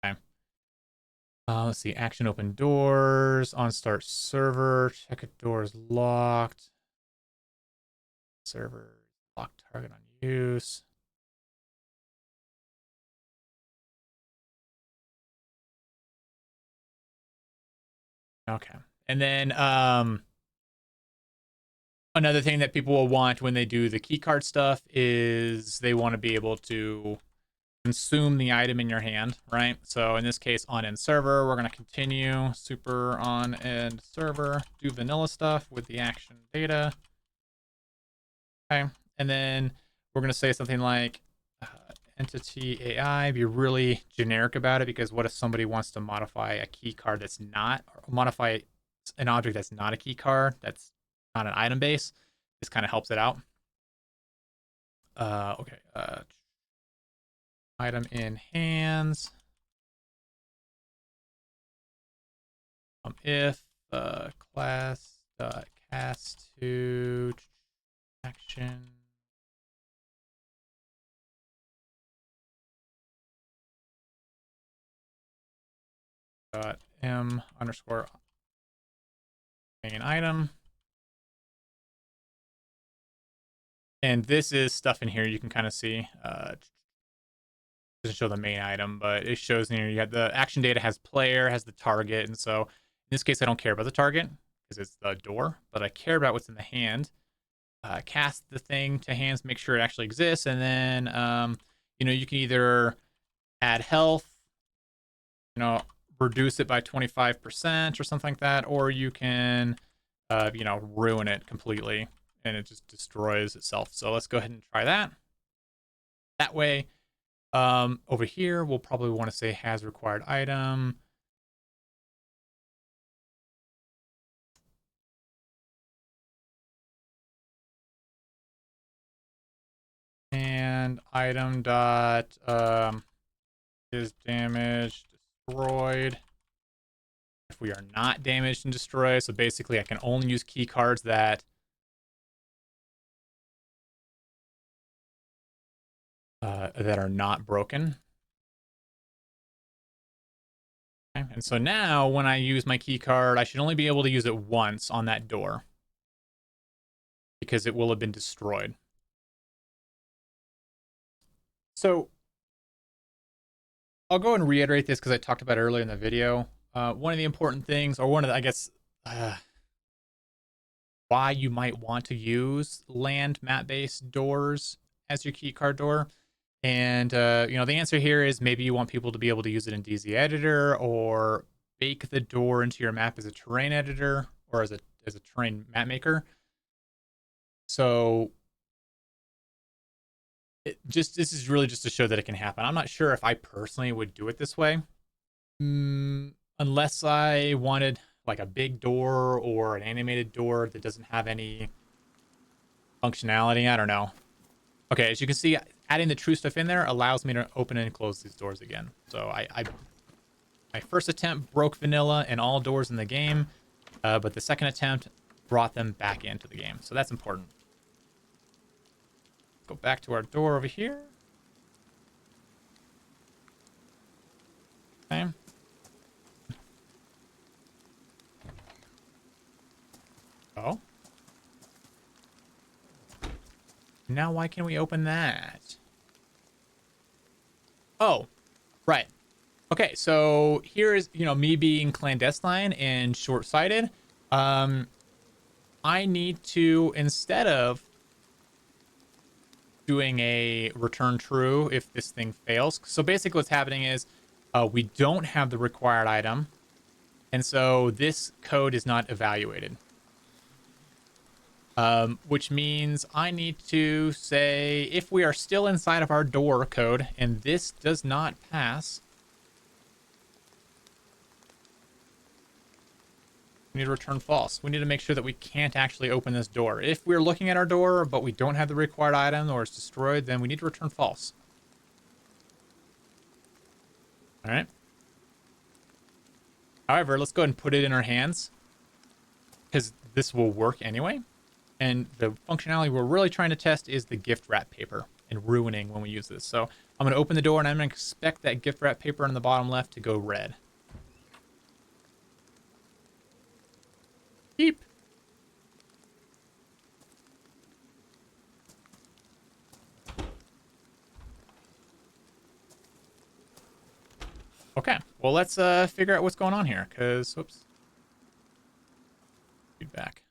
Okay. Let's see. Action open doors on start server. Check a door is locked. Server locked target on use. Okay. And then another thing that people will want when they do the keycard stuff is they want to be able to consume the item in your hand, right? So in this case, on end server, we're going to continue super on end server, do vanilla stuff with the action data. Okay. And then we're going to say something like entity AI, be really generic about it, because what if somebody wants to modify a key card that's not, or modify an object that's not a key card, that's not an item base? This kind of helps it out. Okay. Item in hands. If class cast to action m underscore main item. And this is stuff in here you can kind of see. Doesn't show the main item, but it shows in here. You have the action data has player, has the target, and so in this case I don't care about the target because it's the door, but I care about what's in the hand. Cast the thing to hands, make sure it actually exists, and then you can either add health, reduce it by 25% or something like that, or you can ruin it completely and it just destroys itself. So let's go ahead and try that. That way, over here we'll probably want to say has required item. And item dot is damaged, destroyed. If we are not damaged and destroyed, so basically I can only use key cards that that are not broken. Okay. And so now when I use my key card, I should only be able to use it once on that door because it will have been destroyed. So I'll go and reiterate this because I talked about it earlier in the video. One of the important things, or one of the, I guess, why you might want to use land map-based doors as your keycard door. And, the answer here is maybe you want people to be able to use it in DayZ editor or bake the door into your map as a terrain editor or as a terrain map maker. So this is really just to show that it can happen. I'm not sure if I personally would do it this way. Unless I wanted like a big door or an animated door that doesn't have any functionality. I don't know. Okay, as you can see, adding the true stuff in there allows me to open and close these doors again. So my first attempt broke vanilla and all doors in the game, but the second attempt brought them back into the game. So that's important. Go back to our door over here. Okay. Oh. Now why can't we open that? Oh, right. Okay, so here is, me being clandestine and short-sighted. I need to, instead of doing a return true if this thing fails. So basically what's happening is we don't have the required item. And so this code is not evaluated. Which means I need to say if we are still inside of our door code and this does not pass, we need to return false. We need to make sure that we can't actually open this door. If we're looking at our door, but we don't have the required item or it's destroyed, then we need to return false. All right. However, let's go ahead and put it in our hands because this will work anyway. And the functionality we're really trying to test is the gift wrap paper and ruining when we use this. So I'm going to open the door and I'm going to expect that gift wrap paper on the bottom left to go red. Beep. Okay, well, let's figure out what's going on here, because, whoops. Feedback.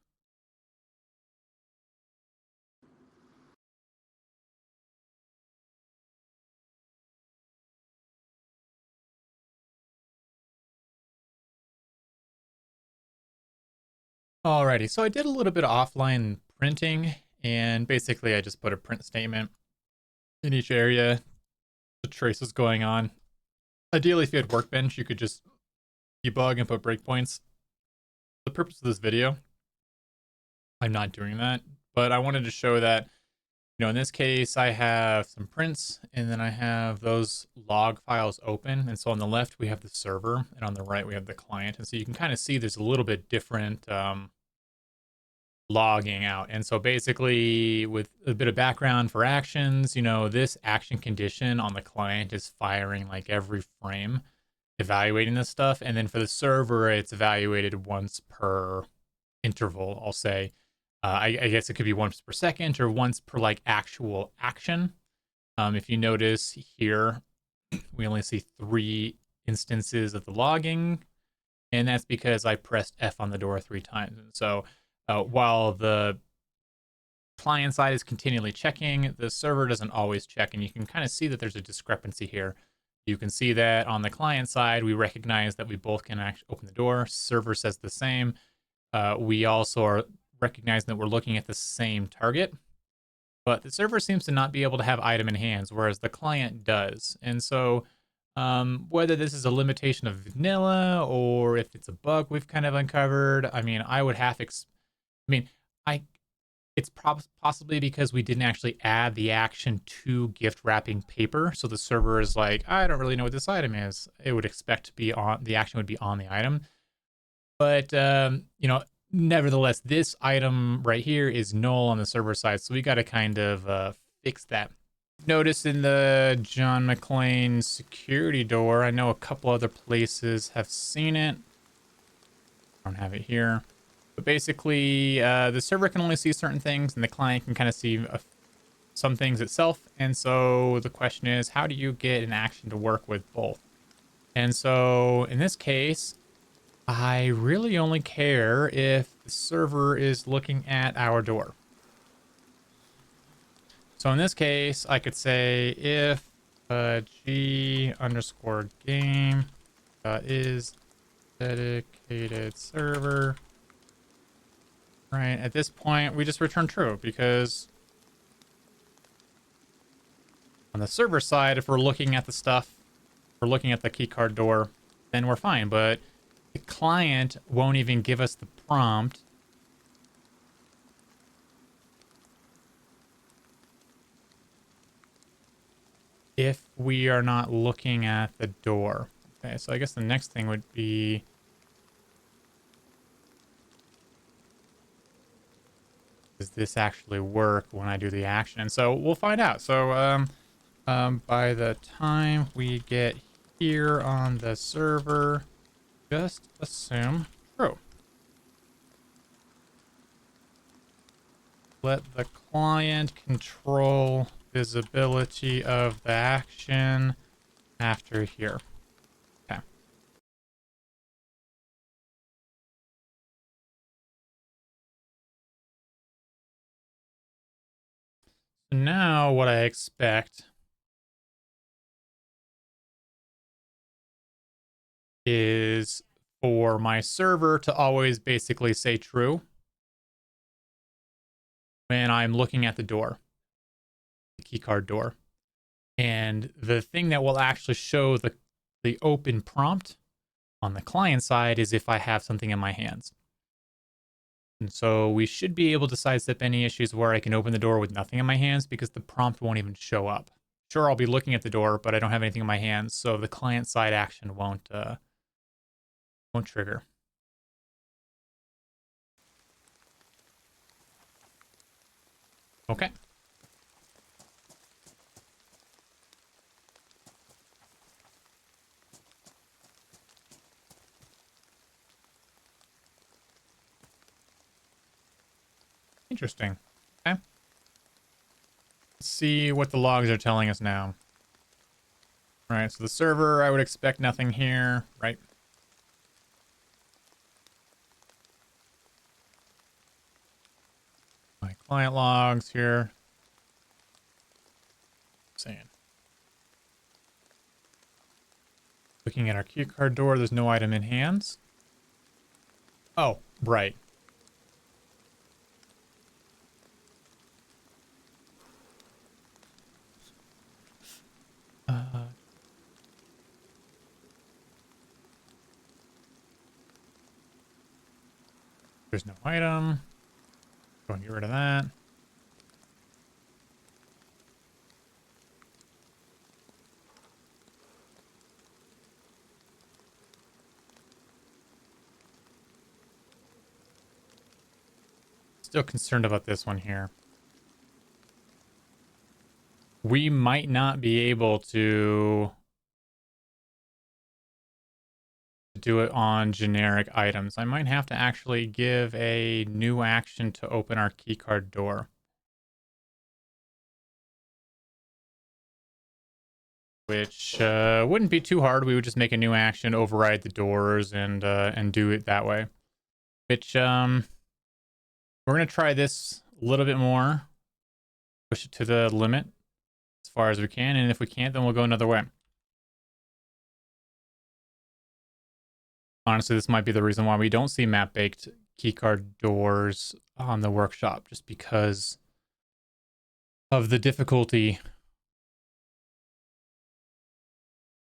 Alrighty, so I did a little bit of offline printing, and basically I just put a print statement in each area to trace what's going on. Ideally, if you had Workbench, you could just debug and put breakpoints. For the purpose of this video, I'm not doing that, but I wanted to show that, in this case, I have some prints, and then I have those log files open, and so on the left, we have the server, and on the right, we have the client, and so you can kind of see there's a little bit different logging out. And so basically, with a bit of background for actions, this action condition on the client is firing like every frame, evaluating this stuff. And then for the server, it's evaluated once per interval, I'll say. I guess it could be once per second or once per like actual action. If you notice here, we only see 3 instances of the logging. And that's because I pressed F on the door 3 times. And so while the client side is continually checking, the server doesn't always check, and you can kind of see that there's a discrepancy here. You can see that on the client side, we recognize that we both can actually open the door. Server says the same. We also are recognizing that we're looking at the same target, but the server seems to not be able to have item in hands, whereas the client does. And so whether this is a limitation of vanilla or if it's a bug we've kind of uncovered, I mean, I would have it's possibly because we didn't actually add the action to gift wrapping paper. So the server is like, I don't really know what this item is. It would expect to be on, the action would be on the item. But, nevertheless, this item right here is null on the server side. So we got to kind of fix that. Notice in the John McClane security door, I know a couple other places have seen it. I don't have it here. But basically, the server can only see certain things, and the client can kind of see some things itself. And so the question is, how do you get an action to work with both? And so in this case, I really only care if the server is looking at our door. So in this case, I could say if g underscore game is dedicated server. Right, at this point, we just return true because on the server side, if we're looking at the stuff, we're looking at the keycard door, then we're fine. But the client won't even give us the prompt if we are not looking at the door. Okay, so I guess the next thing would be, does this actually work when I do the action? And so we'll find out. So by the time we get here on the server, just assume true. Let the client control visibility of the action after here. Okay. So now what I expect is for my server to always basically say true when I'm looking at the door, the keycard door. And the thing that will actually show the open prompt on the client side is if I have something in my hands. And so we should be able to sidestep any issues where I can open the door with nothing in my hands because the prompt won't even show up. Sure, I'll be looking at the door, but I don't have anything in my hands, so the client side action won't trigger. Okay. Interesting. Okay. Let's see what the logs are telling us now. All right, so the server, I would expect nothing here, right? My client logs here. Saying. Looking at our keycard door, there's no item in hands. Oh, right. There's no item. Go and get rid of that. Still concerned about this one here. We might not be able to do it on generic items. I might have to actually give a new action to open our keycard door. Which wouldn't be too hard. We would just make a new action, override the doors, and do it that way. Which we're gonna try this a little bit more, push it to the limit as far as we can, and if we can't, then we'll go another way. Honestly, this might be the reason why we don't see map-baked keycard doors on the workshop, just because of the difficulty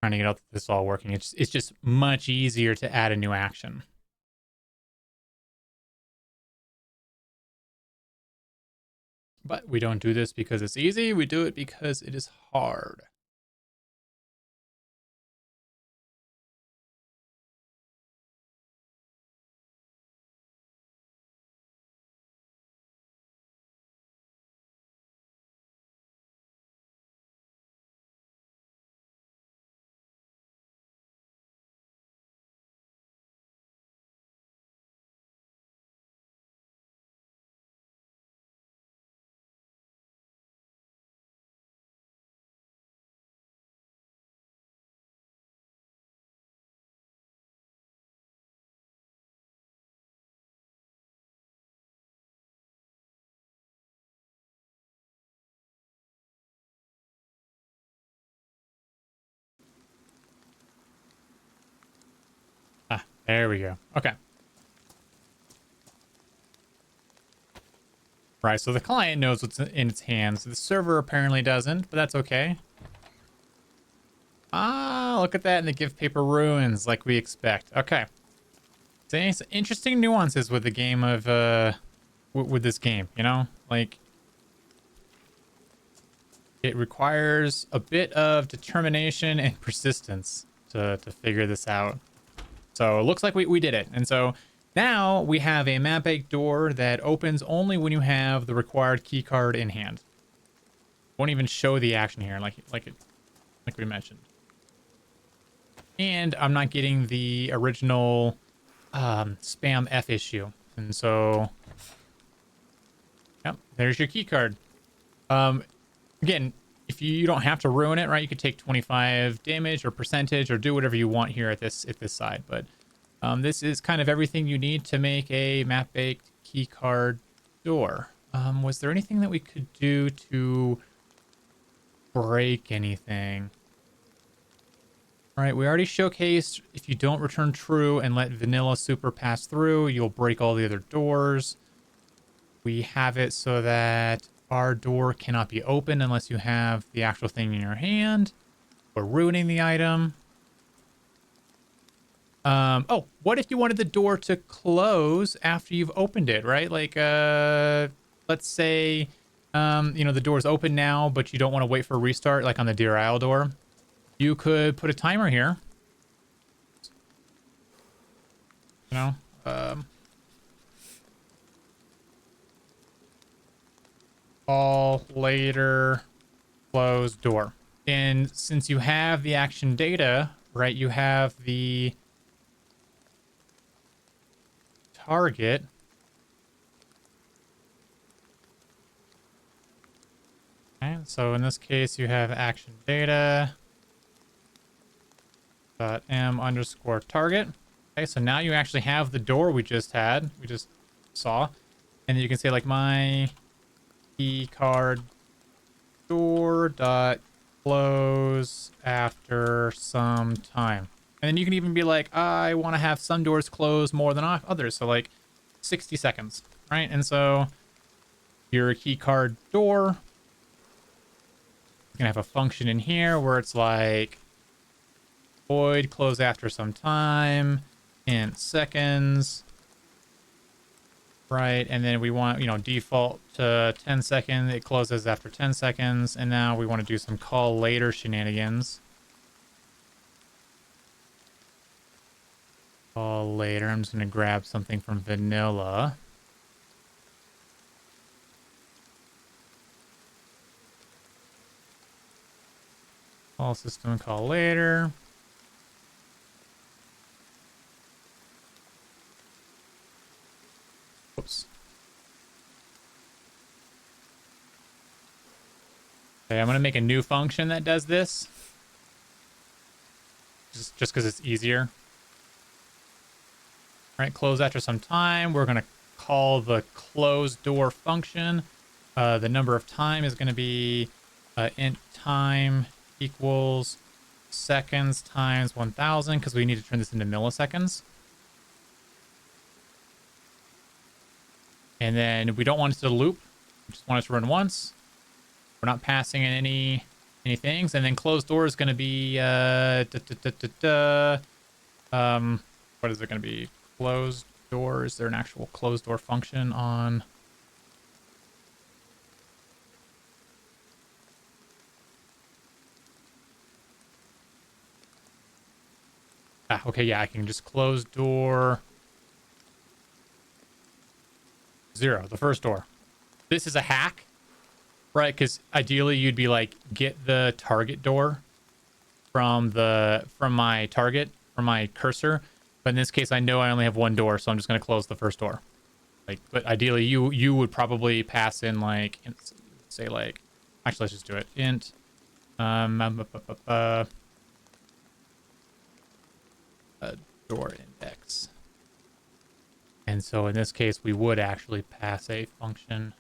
trying to get out this all working. It's just much easier to add a new action. But we don't do this because it's easy. We do it because it is hard. Ah, there we go. Okay. Right, so the client knows what's in its hands. The server apparently doesn't, but that's okay. Ah, look at that, and they give paper ruins like we expect. Okay. Saying some interesting nuances with the game of, with this game, you know? Like, It requires a bit of determination and persistence to figure this out. So it looks like we did it. And so now we have a map bake door that opens only when you have the required key card in hand. Won't even show the action here like we mentioned. And I'm not getting the original spam F issue. And so, yep, there's your key card. Again, if you don't have to ruin it, right? You could take 25 damage or percentage or do whatever you want here at this side. But this is kind of everything you need to make a map baked key card door. Was there anything that we could do to break anything? All right, we already showcased if you don't return true and let vanilla super pass through, you'll break all the other doors. We have it so that our door cannot be opened unless you have the actual thing in your hand. Or ruining the item. Oh, what if you wanted the door to close after you've opened it, right? Like, let's say, the door's open now, but you don't want to wait for a restart, like on the Deer Isle door. You could put a timer here. All later close door. And since you have the action data, right, you have the target. Okay, so in this case, you have action data .m underscore target. Okay, so now you actually have the door we just saw. And then you can say like my keycard door dot close after some time. And then you can even be like, I want to have some doors close more than others. So like 60 seconds, right? And so your keycard door is going to have a function in here where it's like void close after some time in seconds, right? And then we want, default to 10 seconds. It closes after 10 seconds. And now we want to do some call later shenanigans. Call later. I'm just going to grab something from vanilla. Call system, call later. Oops. Okay, I'm going to make a new function that does this. Just because it's easier. All right, close after some time. We're going to call the close door function. The number of time is going to be int time equals seconds times 1000 because we need to turn this into milliseconds. And then we don't want it to loop. We just want it to run once. We're not passing in any things. And then closed door is going to be what is it going to be? Closed door. Is there an actual closed door function on? Okay, yeah, I can just close door 0, the first door. This is a hack, right? Because ideally you'd be like, get the target door from my target, from my cursor. But in this case, I know I only have one door, so I'm just going to close the first door. Like, but ideally you would probably pass in like, say like, actually let's just do it. Int, door index. And so in this case, we would actually pass a function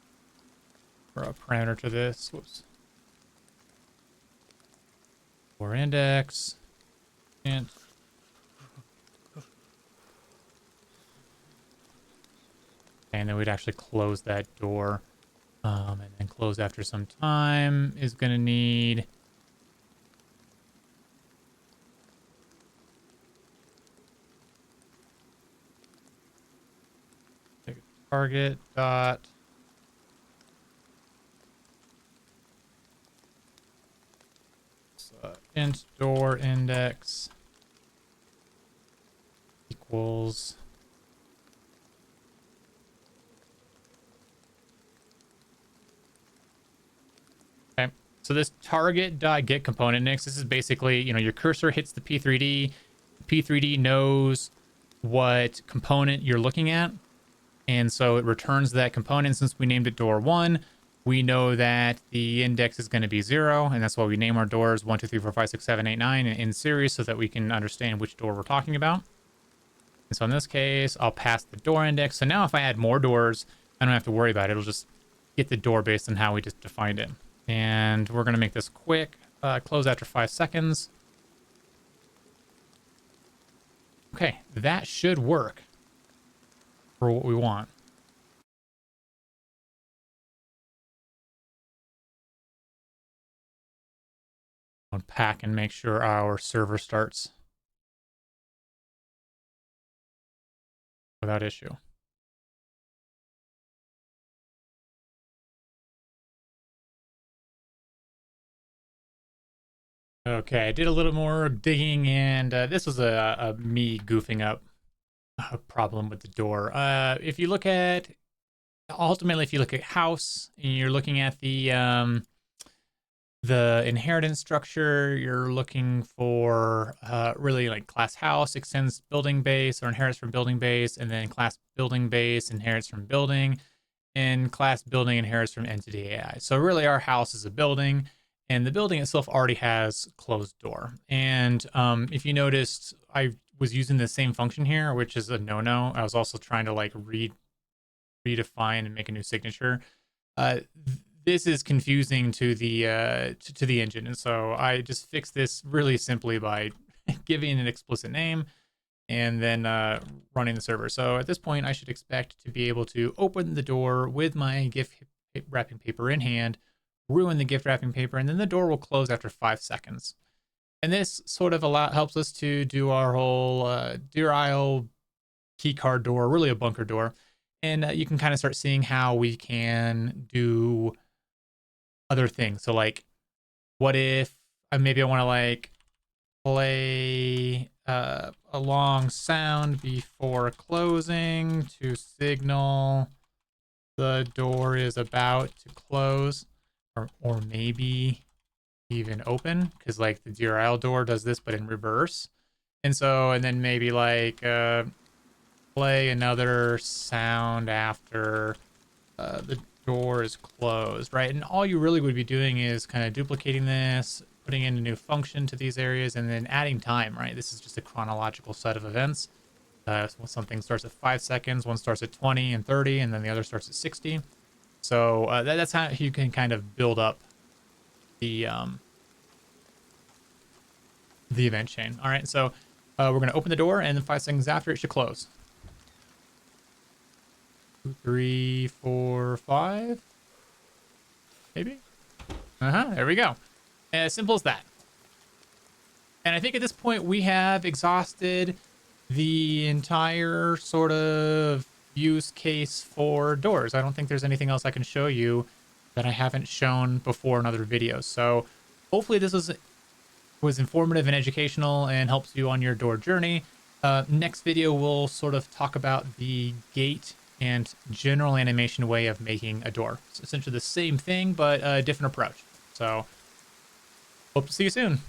or a parameter to this. Whoops. Door index, int. And then we'd actually close that door. And then close after some time is going to need target dot int door index equals okay. So this target.get component index, this is basically, you know, your cursor hits the P3D. P3D knows what component you're looking at, and so it returns that component. Since we named it door 1, we know that the index is going to be 0, and that's why we name our doors 1, 2, 3, 4, 5, 6, 7, 8, 9 in series, so that we can understand which door we're talking about. And so in this case, I'll pass the door index. So now if I add more doors, I don't have to worry about it. It'll just get the door based on how we just defined it. And we're going to make this quick. Close after 5 seconds. Okay, that should work for what we want. Unpack and make sure our server starts without issue. Okay, I did a little more digging, and this was a me goofing up a problem with the door. If you look at, ultimately, if you look at house, and you're looking at the inheritance structure, you're looking for really like class house extends building base or inherits from building base, and then class building base inherits from building, and class building inherits from entity AI. So really our house is a building, and the building itself already has closed door. And if you noticed, I was using the same function here, which is a no-no. I was also trying to like redefine and make a new signature. This is confusing to the to the engine, and so I just fixed this really simply by giving an explicit name and then running the server. So at this point, I should expect to be able to open the door with my gift wrapping paper in hand, ruin the gift wrapping paper, and then the door will close after 5 seconds. And this sort of helps us to do our whole deer aisle keycard door, really a bunker door. And you can kind of start seeing how we can do other things. So like, what if maybe I want to like play a long sound before closing to signal the door is about to close, or maybe even open, because like the DRL door does this but in reverse. And so, and then maybe like play another sound after the door is closed, right? And all you really would be doing is kind of duplicating this, putting in a new function to these areas, and then adding time, right? This is just a chronological set of events. So something starts at 5 seconds, one starts at 20 and 30, and then the other starts at 60. So that's how you can kind of build up the event chain. All right, so we're going to open the door, and then 5 seconds after, it should close. 2, 3, 4, 5, maybe. There we go. As simple as that. And I think at this point we have exhausted the entire sort of use case for doors. I don't think there's anything else I can show you that I haven't shown before in other videos. So hopefully this was informative and educational and helps you on your door journey. Next video we'll sort of talk about the gate and general animation way of making a door. It's essentially the same thing, but a different approach. So hope to see you soon.